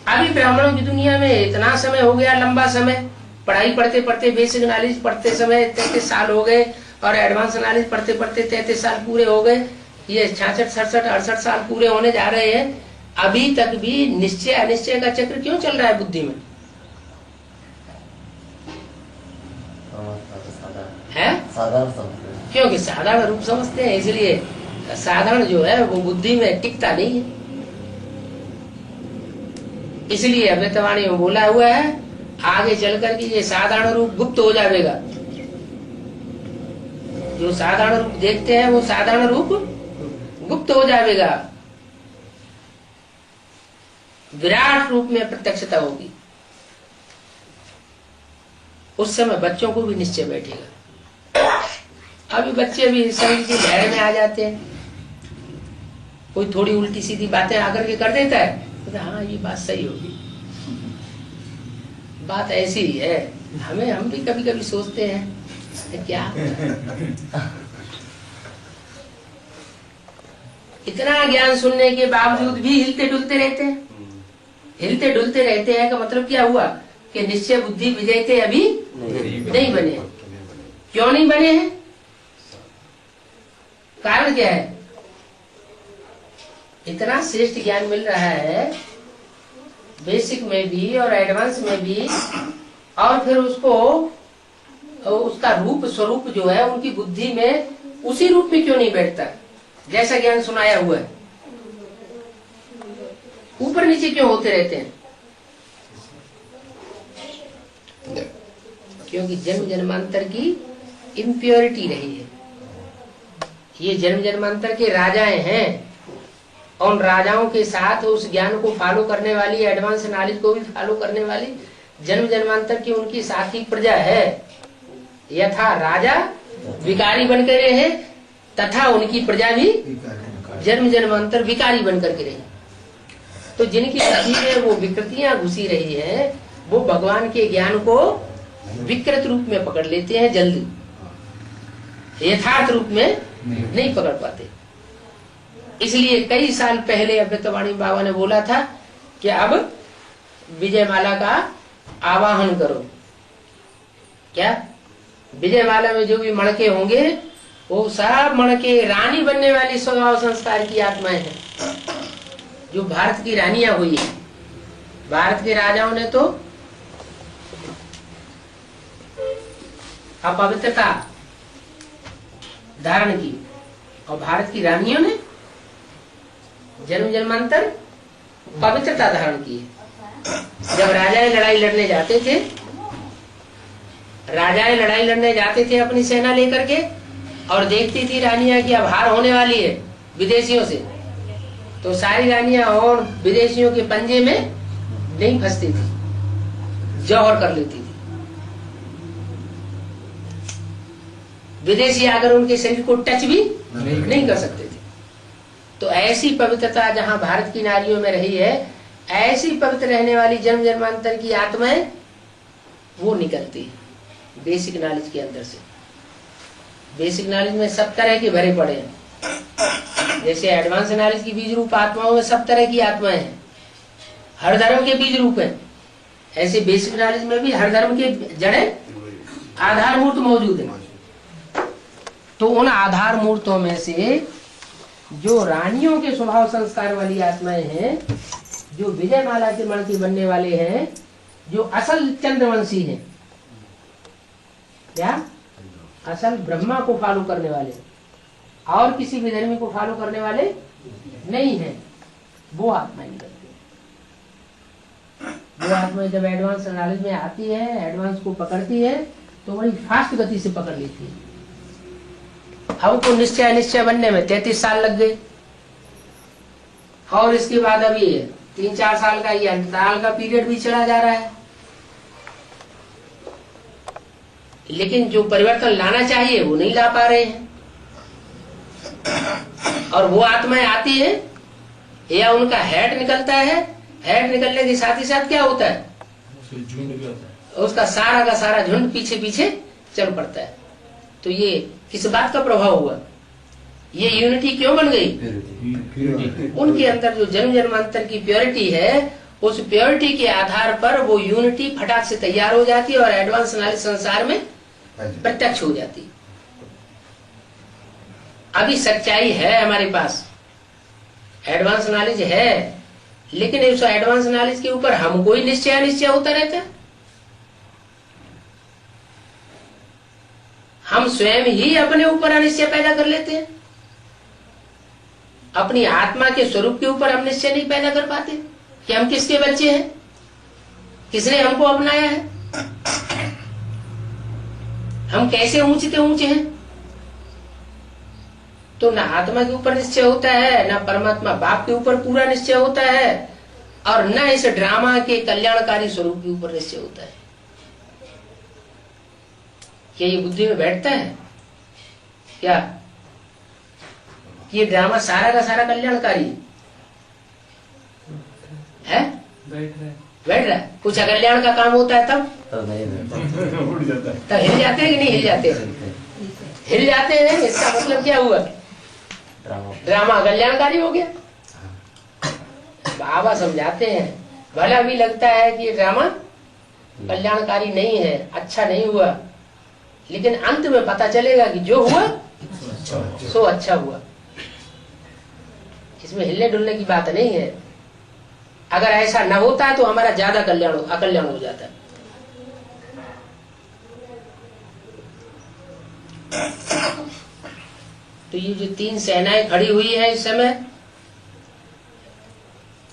अभी ब्राह्मणों की दुनिया में इतना समय हो गया, लंबा समय पढ़ाई पढ़ते पढ़ते, बेसिक नॉलेज पढ़ते समय 33 साल हो गए और एडवांस नॉलेज पढ़ते पढ़ते 33 साल पूरे हो गए। ये 66, 67, 68 साल पूरे होने जा रहे हैं, अभी तक भी निश्चय अनिश्चय का चक्र क्यों चल रहा है बुद्धि में? है? साधारण समझते, क्योंकि साधारण रूप समझते हैं, इसलिए साधारण जो है वो बुद्धि में टिकता नहीं है। इसलिए अमृतवाणी में बोला हुआ है आगे चलकर के ये साधारण रूप गुप्त हो जाएगा। जो साधारण रूप देखते हैं वो साधारण रूप गुप्त हो जाएगा, विराट रूप में प्रत्यक्षता होगी। उस समय बच्चों को भी निश्चय बैठेगा। अभी बच्चे भी शरीर की लहर में आ जाते हैं, कोई थोड़ी उल्टी सीधी बातें आकर के कर देता है, तो हाँ ये बात सही होगी, बात ऐसी ही है। हम भी कभी कभी सोचते हैं क्या इतना ज्ञान सुनने के बावजूद भी हिलते डुलते रहते हैं। हिलते डुलते रहते हैं का मतलब क्या हुआ कि निश्चय बुद्धि विजयते अभी नहीं बने। क्यों नहीं बने हैं? कारण क्या है? इतना श्रेष्ठ ज्ञान मिल रहा है, बेसिक में भी और एडवांस में भी, और फिर उसको उसका रूप स्वरूप जो है उनकी बुद्धि में उसी रूप में क्यों नहीं बैठता जैसा ज्ञान सुनाया हुआ है? ऊपर नीचे क्यों होते रहते हैं? क्योंकि जन्म जन्मांतर की इम्प्योरिटी रही है। ये जन्म जन्मांतर के राजाएं हैं, और राजाओं के साथ उस ज्ञान को फॉलो करने वाली, एडवांस नॉलेज को भी फॉलो करने वाली जन्म जन्मांतर की उनकी साथी प्रजा है। यथा राजा विकारी बनकर रहे तथा उनकी प्रजा भी जन्म जन्मांतर विकारी बनकर के रही। तो जिनकी बुद्धि में वो विकृतियां घुसी रही है वो भगवान के ज्ञान को विकृत रूप में पकड़ लेते हैं जल्दी। यथार्थ रूप में नहीं पकड़ पाते। इसलिए कई साल पहले अमृतवाणी बाबा ने बोला था कि अब विजयमाला का आवाहन करो। क्या विजयमाला में जो भी मणके होंगे वो सब मणके रानी बनने वाली स्वभाव संस्कार की आत्माएं हैं, जो भारत की रानियां हुई है। भारत के राजाओं ने तो अपवित्रता धारण की और भारत की रानियों ने जन्म जन्मांतर पवित्रता धारण की है। जब राजाएं लड़ाई लड़ने जाते थे, राजाएं लड़ाई लड़ने जाते थे अपनी सेना लेकर के, और देखती थी रानियां की अब हार होने वाली है विदेशियों से, तो सारी रानियां और विदेशियों के पंजे में नहीं फंसती थी, जौहर कर लेती थी। विदेशी आकर उनके शरीर को टच भी नहीं कर सकते थे। तो ऐसी पवित्रता जहां भारत की नारियों में रही है, ऐसी पवित्र रहने वाली जन्म जन्मांतर की आत्माएं वो निकलती है बेसिक नॉलेज के अंदर से। बेसिक नॉलेज में सब तरह के भरे पड़े हैं। जैसे एडवांस नॉलेज की बीज रूप आत्माओं में सब तरह की आत्माएं हैं, हर धर्म के बीज रूप हैं। ऐसे बेसिक नॉलेज में भी हर धर्म के जड़ें आधार मूर्त मौजूद है। तो उन आधार मूर्तों में से जो रानियों के स्वभाव संस्कार वाली आत्माएं हैं, जो विजयमाला के मणके बनने वाले हैं, जो असल चंद्रवंशी हैं, क्या असल ब्रह्मा को फॉलो करने वाले और किसी भी धर्मी को फॉलो करने वाले नहीं है, वो आत्माएं निकलती है। वो आत्माएं जब एडवांस नॉलेज में आती है, एडवांस को पकड़ती है, तो बड़ी फास्ट गति से पकड़ लेती है। हमको निश्चय बनने में 33 साल लग गए, और इसके बाद अभी 3-4 साल का ये अंतराल का पीरियड भी चला जा रहा है। लेकिन जो परिवर्तन लाना चाहिए वो नहीं ला पा रहे हैं। और वो आत्माएं आती है या उनका हेड निकलता है, हेड निकलने के साथ ही साथ क्या होता है, झुंड भी होता है, उसका सारा का सारा झुंड पीछे पीछे चल पड़ता है। तो ये किस बात का प्रभाव हुआ, ये यूनिटी क्यों बन गई? उनके अंदर जो जन्म जन्मांतर की प्योरिटी है, उस प्योरिटी के आधार पर वो यूनिटी फटाक से तैयार हो जाती है और एडवांस नॉलेज संसार में प्रत्यक्ष हो जाती। अभी सच्चाई है हमारे पास, एडवांस नॉलेज है, लेकिन उस एडवांस नॉलेज के ऊपर हमको ही निश्चय होता रहता है। हम स्वयं ही अपने ऊपर अनिश्चय पैदा कर लेते हैं। अपनी आत्मा के स्वरूप के ऊपर हम निश्चय नहीं पैदा कर पाते कि हम किसके बच्चे हैं, किसने हमको अपनाया है, हम कैसे ऊंचे ऊंचे हैं। तो ना आत्मा के ऊपर निश्चय होता है, ना परमात्मा बाप के ऊपर पूरा निश्चय होता है, और न इस ड्रामा के कल्याणकारी स्वरूप के ऊपर निश्चय होता है। क्या ये बुद्धि में बैठता है क्या ये ड्रामा सारा का सारा कल्याणकारी है? बैठ रहा है। कुछ अकल्याण का काम होता है तब नहीं उड़ जाता है। तब हिल जाते हैं कि नहीं हिल जाते? हिल जाते हैं। इसका मतलब क्या हुआ? ड्रामा कल्याणकारी हो गया। बाबा समझाते हैं, भला भी लगता है कि ये ड्रामा कल्याणकारी नहीं है, अच्छा नहीं हुआ, लेकिन अंत में पता चलेगा कि जो हुआ सो अच्छा हुआ। इसमें हिलने डुलने की बात नहीं है। अगर ऐसा न होता है तो हमारा ज्यादा अकल्याण हो जाता है। तो ये जो 3 सेनाएं खड़ी हुई है इस समय,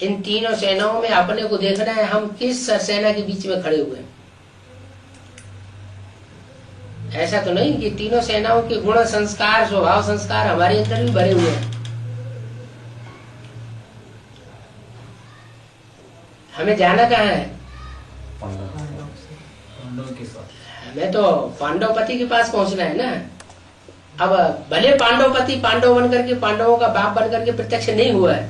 इन तीनों सेनाओं में अपने को देखना है, हम किस सेना के बीच में खड़े हुए हैं। ऐसा तो नहीं कि तीनों सेनाओं के गुण संस्कार स्वभाव संस्कार हमारे अंदर भी भरे हुए हैं। हमें जाना कहाँ है? पांडवों के साथ। हमें तो पांडवपति के पास पहुंचना है ना। अब भले पांडवपति पांडव बन करके, पांडवों का बाप बन करके प्रत्यक्ष नहीं हुआ है,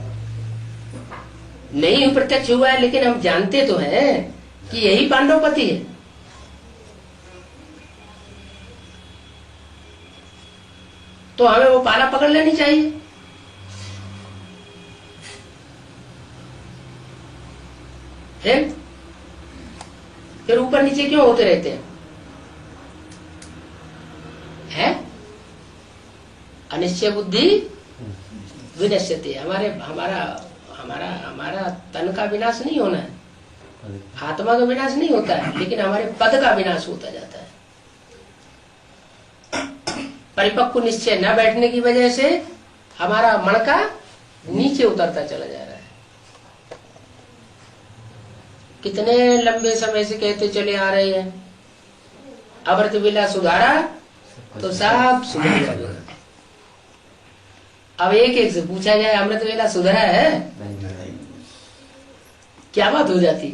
नहीं प्रत्यक्ष हुआ है, लेकिन हम जानते तो हैं कि यही पांडवपति है। तो हमें वो पाला पकड़ लेनी चाहिए। फिर ऊपर नीचे क्यों होते रहते हैं? अनिश्चय बुद्धि विनश्यते। हमारा तन का विनाश नहीं होना है, आत्मा का विनाश नहीं होता है, लेकिन हमारे पद का विनाश होता जाता है। परिपक्व निश्चय न बैठने की वजह से हमारा मन का नीचे उतरता चला जा रहा है। कितने लंबे समय से कहते चले आ रहे हैं, अमृत वेला सुधारा तो सब सुधर जाएगा। अब एक एक से पूछा जाए अमृत वेला सुधरा है, क्या बात हो जाती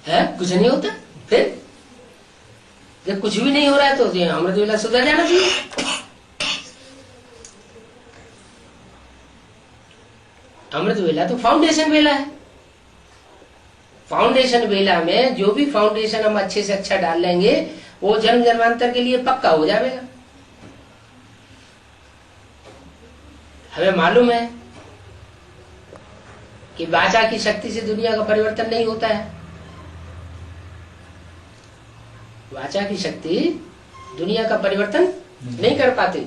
है? कुछ नहीं होता। फिर जब कुछ भी नहीं हो रहा है तो अमृत वेला सुधर जाना चाहिए। अमृत वेला तो फाउंडेशन वेला है। फाउंडेशन वेला में जो भी फाउंडेशन हम अच्छे से अच्छा डाल लेंगे वो जन्म जन्मांतर के लिए पक्का हो जाएगा। हमें मालूम है कि वाचा की शक्ति से दुनिया का परिवर्तन नहीं होता है। वाचा की शक्ति दुनिया का परिवर्तन नहीं कर पाते।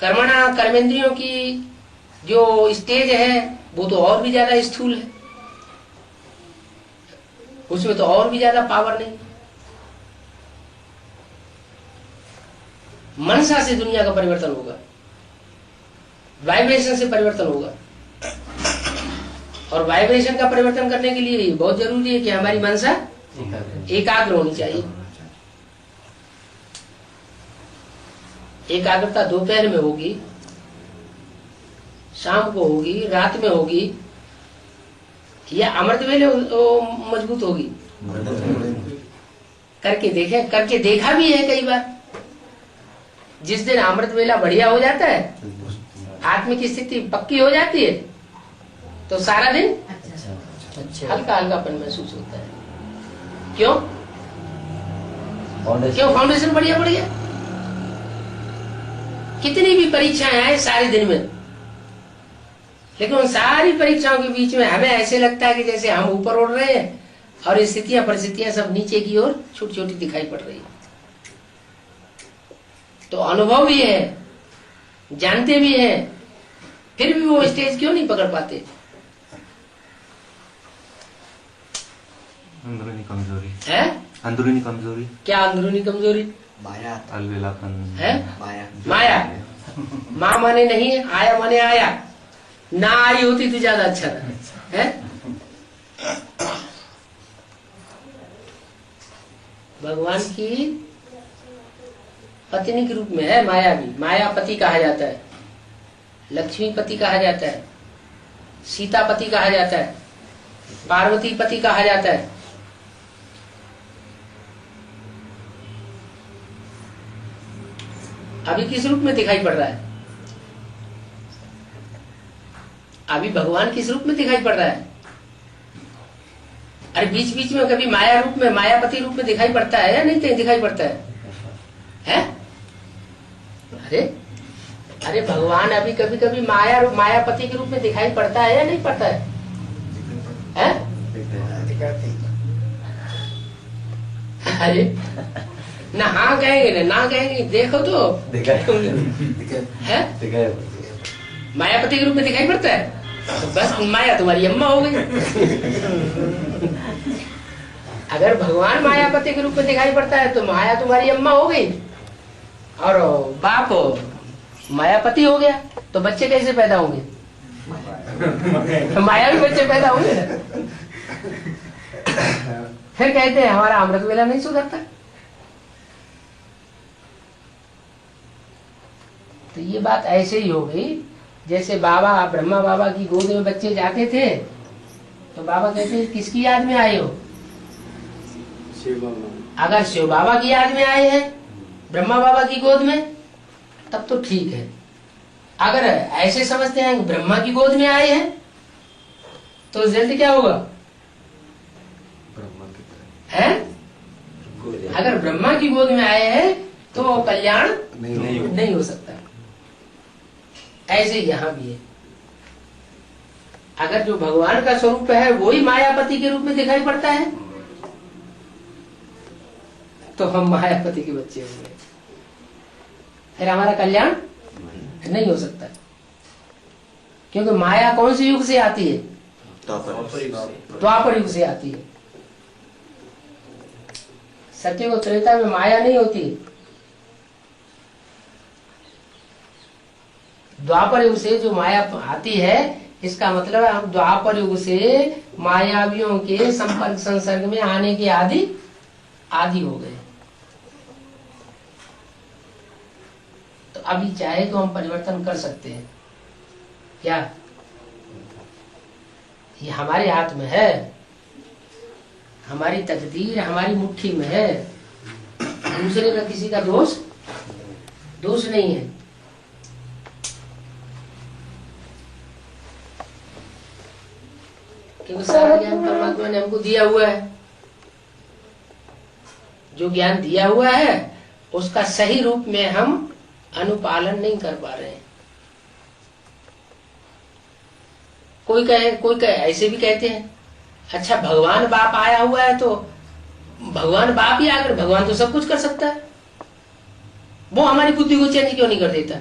कर्मणा कर्मेंद्रियों की जो स्टेज है वो तो और भी ज्यादा स्थूल है, उसमें तो और भी ज्यादा पावर नहीं। मनसा से दुनिया का परिवर्तन होगा, वाइब्रेशन से परिवर्तन होगा। और वाइब्रेशन का परिवर्तन करने के लिए बहुत जरूरी है कि हमारी मनसा एकाग्र होनी चाहिए। एकाग्रता दोपहर में होगी, शाम को होगी, रात में होगी, या अमृत वेले मजबूत होगी। करके देखे, करके देखा भी है कई बार। जिस दिन अमृत वेला बढ़िया हो जाता है, आत्मिक स्थिति पक्की हो जाती है, तो सारा दिन हल्का हल्कापन महसूस होता है। क्यों? फाउंडेशन बढ़िया बढ़िया। कितनी भी परीक्षाएं आए सारे दिन में, लेकिन उन सारी परीक्षाओं के बीच में हमें ऐसे लगता है कि जैसे हम ऊपर उड़ रहे हैं और स्थितियां परिस्थितियां सब नीचे की ओर छोटी छोटी दिखाई पड़ रही है। तो अनुभव भी है, जानते भी हैं, फिर भी वो स्टेज क्यों नहीं पकड़ पाते? अंदरूनी कमजोरी है। अंदरूनी कमजोरी। क्या अंदरूनी कमजोरी? माया, अलवेलापन है। माया, माया। माँ माने नहीं है, आया माने आया। ना आई होती तो ज्यादा अच्छा था। है। भगवान की पत्नी के रूप में है माया भी। मायापति कहा जाता है, लक्ष्मीपति कहा जाता है, सीतापति कहा जाता है, पार्वती पति कहा जाता है। अभी किस रूप में दिखाई पड़ रहा है? अभी भगवान किस रूप में दिखाई पड़ रहा है? अरे बीच बीच में कभी माया रूप में, मायापति रूप में दिखाई पड़ता है या नहीं दिखाई पड़ता है? हैं? अरे भगवान अभी कभी कभी मायापति के रूप में दिखाई पड़ता है या नहीं पड़ता है? हैं? अरे ना हाँ कहेंगे ना कहेंगे, देखो तो है मायापति के रूप में दिखाई पड़ता है। तो बस माया तुम्हारी अम्मा हो गई। अगर भगवान मायापति के रूप में दिखाई पड़ता है तो माया तुम्हारी अम्मा हो गई, और बाप मायापति हो गया, तो बच्चे कैसे पैदा होंगे? माया भी बच्चे पैदा होंगे। फिर कहते हैं हमारा अमृत वेला नहीं सुधरता। तो ये बात ऐसे ही हो गई जैसे बाबा, ब्रह्मा बाबा की गोद में बच्चे जाते थे तो बाबा कहते हैं किसकी याद में आए हो? अगर शिव बाबा की याद में आए हैं, ब्रह्मा बाबा की गोद में, तब तो ठीक है। अगर ऐसे समझते हैं कि ब्रह्मा की गोद में आए हैं तो रिजल्ट क्या होगा? है? अगर ब्रह्मा की गोद में आए हैं तो कल्याण नहीं नहीं हो सकता। ऐसे यहां भी है, अगर जो भगवान का स्वरूप है वही मायापति के रूप में दिखाई पड़ता है तो हम मायापति के बच्चे होंगे, फिर हमारा कल्याण नहीं हो सकता। क्योंकि माया कौन से युग से आती है? द्वापर युग से आती है। सत्युग और त्रेता में माया नहीं होती है। द्वापर युग से जो माया आती है, इसका मतलब है हम द्वापर युग से मायावियों के संपर्क संसर्ग में आने के आदि हो गए। तो अभी चाहे तो हम परिवर्तन कर सकते हैं क्या? ये हमारे हाथ में है, हमारी तकदीर हमारी मुट्ठी में है। दूसरे का किसी का दोष नहीं है। क्योंकि सारा ज्ञान परमात्मा ने हमको दिया हुआ है। जो ज्ञान दिया हुआ है उसका सही रूप में हम अनुपालन नहीं कर पा रहे हैं। कोई कहे ऐसे भी कहते हैं, अच्छा भगवान बाप आया हुआ है तो भगवान बाप ही आकर, भगवान तो सब कुछ कर सकता है, वो हमारी बुद्धि को चेंज क्यों नहीं कर देता?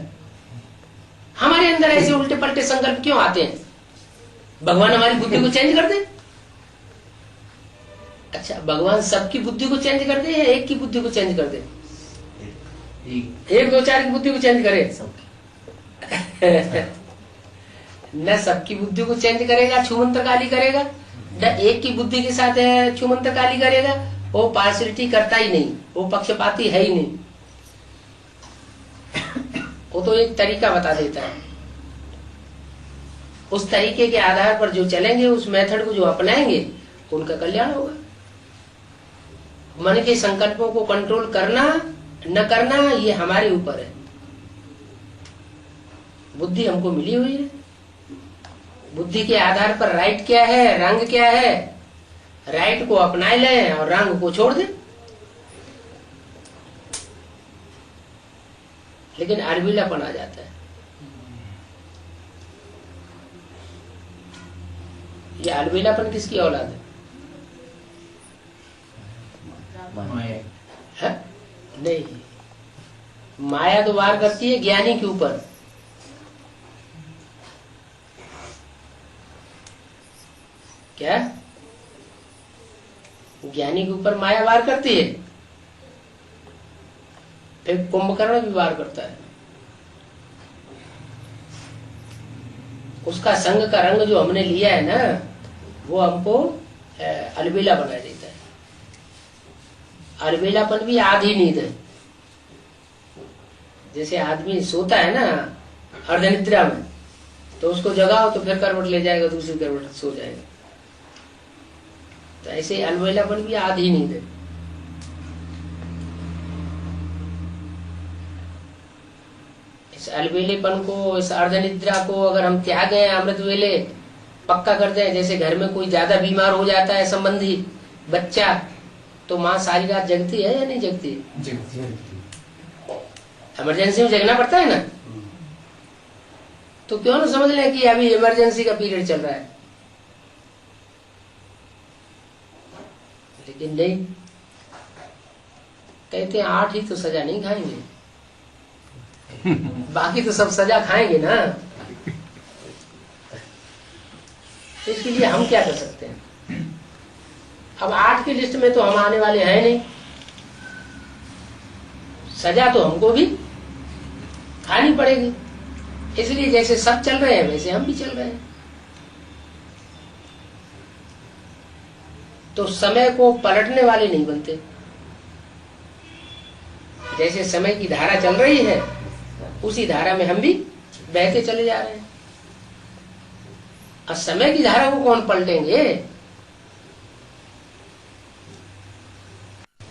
हमारे अंदर ऐसे उल्टे पलटे संकल्प क्यों आते हैं? भगवान हमारी बुद्धि को चेंज कर दे। अच्छा भगवान सबकी बुद्धि को चेंज कर दे या एक की बुद्धि को चेंज कर दे? एक दो चार की बुद्धि को चेंज करे न सबकी बुद्धि को चेंज करेगा, छूमंत्र काली करेगा, न एक की बुद्धि के साथ छूमंत्र काली करेगा। वो पार्शियलिटी करता ही नहीं, वो पक्षपाती है ही नहीं। वो तो एक तरीका बता देता है, उस तरीके के आधार पर जो चलेंगे, उस मेथड को जो अपनाएंगे उनका कल्याण होगा। मन के संकल्पों को कंट्रोल करना न करना ये हमारे ऊपर है। बुद्धि हमको मिली हुई है, बुद्धि के आधार पर राइट क्या है, रंग क्या है, राइट को अपना लें और रंग को छोड़ दें। लेकिन अलबेलापन आ जाता है। ये अलबेलापन किसकी औलाद है? नहीं, माया तो वार करती है ज्ञानी के ऊपर। क्या ज्ञानी के ऊपर माया वार करती है? फिर कुंभकर्ण भी वार करता है। उसका संग का रंग जो हमने लिया है ना, वो हमको अलबेला बना देता है। अलबेलापन भी आधी नींद है। जैसे आदमी सोता है ना अर्धनिद्रा में, तो उसको जगाओ तो फिर करवट ले जाएगा, दूसरी करवट सो जाएगा। तो ऐसे अलबेलापन भी आधी नींद है। इस अलबेलेपन को, इस अर्धनिद्रा को अगर हम त्यागें, अमृत वेले पक्का कर दें। जैसे घर में कोई ज्यादा बीमार हो जाता है संबंधी बच्चा, तो माँ सारी रात जगती है या नहीं जगती? इमरजेंसी में जगना पड़ता है ना। तो क्यों ना समझ लें कि अभी इमरजेंसी का पीरियड चल रहा है। लेकिन नहीं, कहते हैं 8 ही तो सजा नहीं खाएंगे, बाकी तो सब सजा खाएंगे ना। इसके लिए हम क्या कर सकते हैं? अब 8 की लिस्ट में तो हम आने वाले हैं नहीं। सजा तो हमको भी खानी पड़ेगी। इसलिए जैसे सब चल रहे हैं वैसे हम भी चल रहे हैं। तो समय को पलटने वाले नहीं बनते। जैसे समय की धारा चल रही है, उसी धारा में हम भी बहते चले जा रहे हैं। और समय की धारा को कौन पलटेंगे?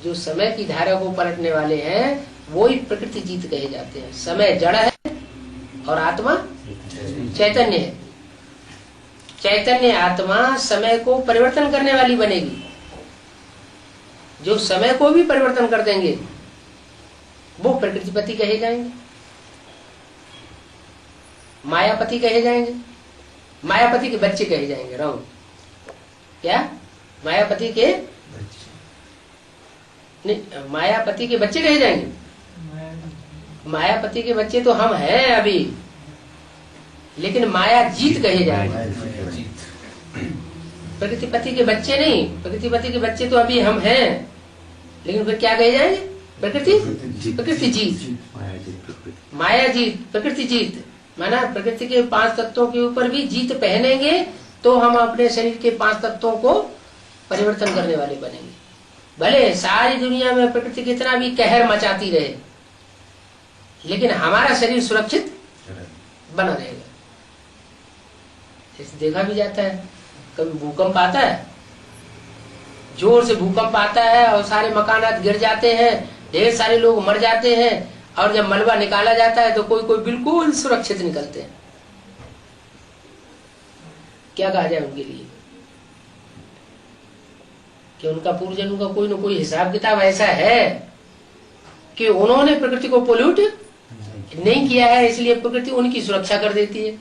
जो समय की धारा को पलटने वाले हैं वो ही प्रकृति जीत कहे जाते हैं। समय जड़ है और आत्मा चैतन्य है। चैतन्य आत्मा समय को परिवर्तन करने वाली बनेगी। जो समय को भी परिवर्तन कर देंगे वो प्रकृतिपति कहे जाएंगे, मायापति कहे जाएंगे, मायापति के बच्चे कहे जाएंगे। राउंड क्या? मायापति के नहीं, मायापति के बच्चे कहे जाएंगे। मायापति के बच्चे तो हम हैं अभी, लेकिन माया जीत कहे जाएंगे। प्रकृतिपति के बच्चे नहीं, प्रकृतिपति के बच्चे तो अभी हम हैं, लेकिन फिर क्या कहे जाएंगे? प्रकृति जीत, माया जीत, प्रकृति जीत। माना प्रकृति के 5 तत्वों के ऊपर भी जीत पहनेंगे तो हम अपने शरीर के 5 तत्वों को परिवर्तन करने वाले बनेंगे। भले सारी दुनिया में प्रकृति कितना भी कहर मचाती रहे, लेकिन हमारा शरीर सुरक्षित बना रहेगा। इसे देखा भी जाता है, कभी भूकंप आता है, जोर से भूकंप आता है और सारे मकानात गिर जाते हैं, ढेर सारे लोग मर जाते हैं, और जब मलबा निकाला जाता है तो कोई कोई बिल्कुल सुरक्षित निकलते हैं। क्या कहा जाए उनके लिए? कि उनका पूर्वजन्म का कोई न कोई हिसाब किताब ऐसा है कि उन्होंने प्रकृति को पोल्यूट नहीं किया है, इसलिए प्रकृति उनकी सुरक्षा कर देती है।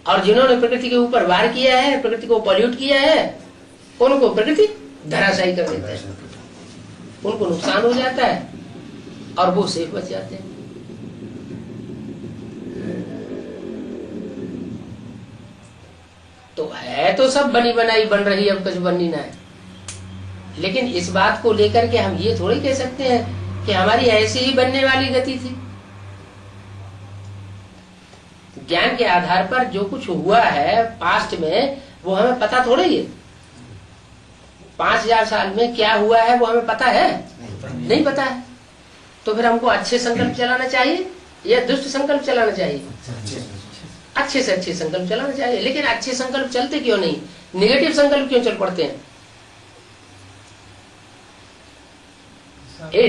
और जिन्होंने प्रकृति के ऊपर वार किया है, प्रकृति को पोल्यूट किया है, उनको प्रकृति धराशायी कर देता है, उनको नुकसान हो जाता है और वो सेफ बच जाते हैं। तो है तो सब बनी बनाई बन रही, अब कुछ बननी ना है। लेकिन इस बात को लेकर के हम ये थोड़ी कह सकते हैं कि हमारी ऐसी ही बनने वाली गति थी। ज्ञान के आधार पर जो कुछ हुआ है पास्ट में, वो हमें पता थोड़ा ही है। 5000 साल में क्या हुआ है वो हमें पता है? नहीं पता है। तो फिर हमको अच्छे संकल्प चलाना चाहिए या दुष्ट संकल्प चलाना चाहिए? अच्छे से अच्छे संकल्प चलाना चाहिए। लेकिन अच्छे संकल्प चलते क्यों नहीं? निगेटिव संकल्प क्यों चल पड़ते हैं?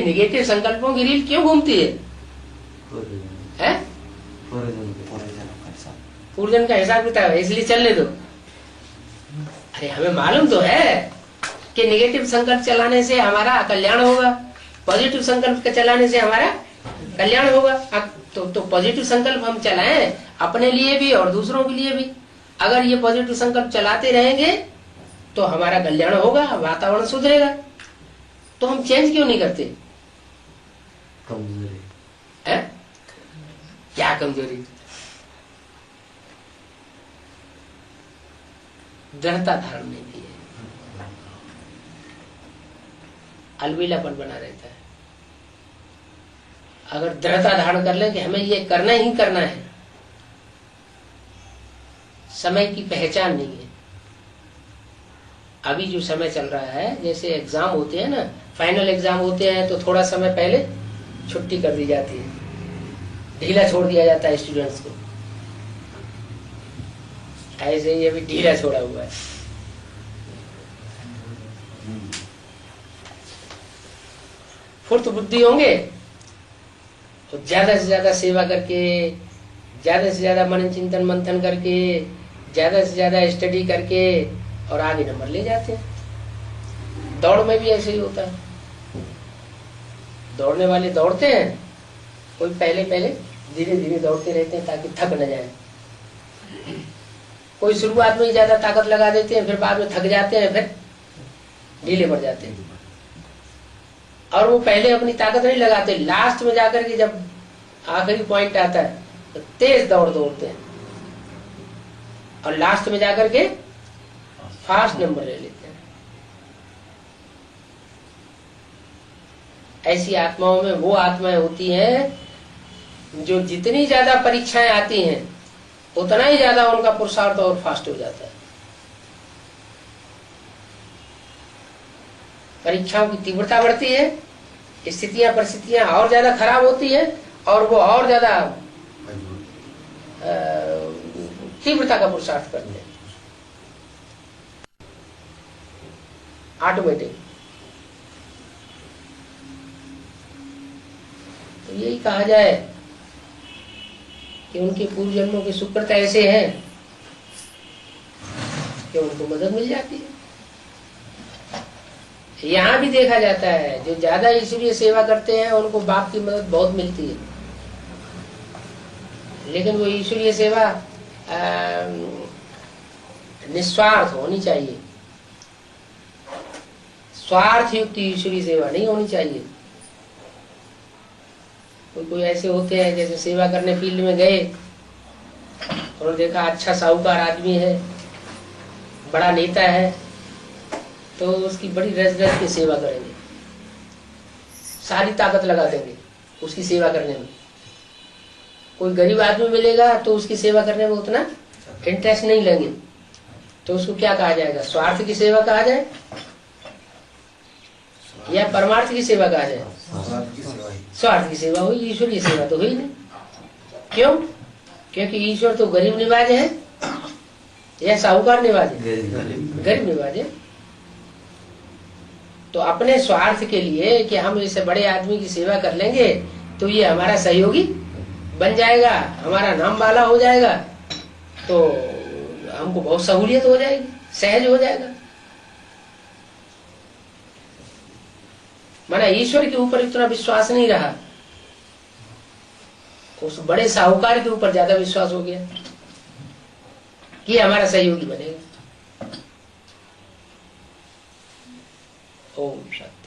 निगेटिव संकल्पों की रील क्यों घूमती है? पूर्वजन्म का हिसाब किताब है, इसलिए चलने दो। अरे हमें मालूम तो है कि निगेटिव संकल्प चलाने से हमारा कल्याण होगा, पॉजिटिव संकल्प चलाने से हमारा कल्याण होगा। तो पॉजिटिव संकल्प हम चलाएं अपने लिए भी और दूसरों के लिए भी। अगर ये पॉजिटिव संकल्प चलाते रहेंगे तो हमारा कल्याण होगा, वातावरण सुधरेगा। तो हम चेंज क्यों नहीं करते? कमजोरी है? क्या कमजोरी? दृढ़ता धारण नहीं की है, अलबेलापन बना रहता है। अगर दृढ़ता धारण कर लें कि हमें ये करना ही करना है, समय की पहचान नहीं है। अभी जो समय चल रहा है, जैसे एग्जाम होते हैं ना, फाइनल एग्जाम होते हैं तो थोड़ा समय पहले छुट्टी कर दी जाती है, ढीला छोड़ दिया जाता है स्टूडेंट्स को। ऐसे ही अभी ढीला छोड़ा हुआ है। फुर्त बुद्धि होंगे तो ज्यादा से ज्यादा सेवा करके, ज्यादा से ज्यादा मनन चिंतन मंथन करके, ज्यादा से ज्यादा स्टडी करके और आगे नंबर ले जाते हैं। दौड़ में भी ऐसे ही होता है। दौड़ने वाले दौड़ते हैं, कोई पहले पहले धीरे धीरे दौड़ते रहते हैं ताकि थक न जाए। कोई शुरुआत में ही ज्यादा ताकत लगा देते हैं, फिर बाद में थक जाते हैं, फिर ढीले पड़ जाते हैं। और वो पहले अपनी ताकत नहीं लगाते, लास्ट में जाकर के जब आखिरी पॉइंट आता है तो तेज दौड़ दौड़ते हैं और लास्ट में जाकर के फास्ट नंबर ले लेते हैं। ऐसी आत्माओं में वो आत्माएं होती हैं जो जितनी ज्यादा परीक्षाएं आती हैं उतना ही ज्यादा उनका पुरुषार्थ और फास्ट हो जाता है। परीक्षाओं की तीव्रता बढ़ती है, स्थितियां परिस्थितियां और ज्यादा खराब होती है और वो और ज्यादा तीव्रता का पुरुषार्थ करते हैं ऑटोमेटिक। तो यही कहा जाए कि उनके पूर्व जन्मों के सुकृत ऐसे हैं कि उनको मदद मिल जाती है। यहाँ भी देखा जाता है जो ज्यादा ईश्वरीय सेवा करते हैं उनको बाप की मदद बहुत मिलती है, लेकिन वो ईश्वरीय सेवा निस्वार्थ होनी चाहिए, स्वार्थ युक्त ईश्वरीय सेवा नहीं होनी चाहिए। कोई ऐसे होते हैं जैसे सेवा करने फील्ड में गए और देखा अच्छा साहूकार आदमी है, बड़ा नेता है, तो उसकी बड़ी रज रज की सेवा करेंगे, सारी ताकत लगा देंगे उसकी सेवा करने में। कोई गरीब आदमी मिलेगा तो उसकी सेवा करने में उतना इंटरेस्ट नहीं लेंगे, तो उसको क्या कहा जाएगा? स्वार्थ की सेवा कहा जाए या परमार्थ की सेवा कहा जाए? स्वार्थ की सेवा हुई, ईश्वरीय सेवा तो हुई नहीं। क्यों? क्योंकि ईश्वर तो गरीब निवाज है या साहूकार निवाज है? गरीब निवाज है। तो अपने स्वार्थ के लिए कि हम इससे बड़े आदमी की सेवा कर लेंगे तो ये हमारा सहयोगी बन जाएगा, हमारा नाम वाला हो जाएगा, तो हमको बहुत सहूलियत हो जाएगी, सहज हो जाएगा। माना ईश्वर के ऊपर इतना विश्वास नहीं रहा, उस बड़े साहूकार के ऊपर ज्यादा विश्वास हो गया कि हमारा सहयोगी बनेगा। ओम शांति।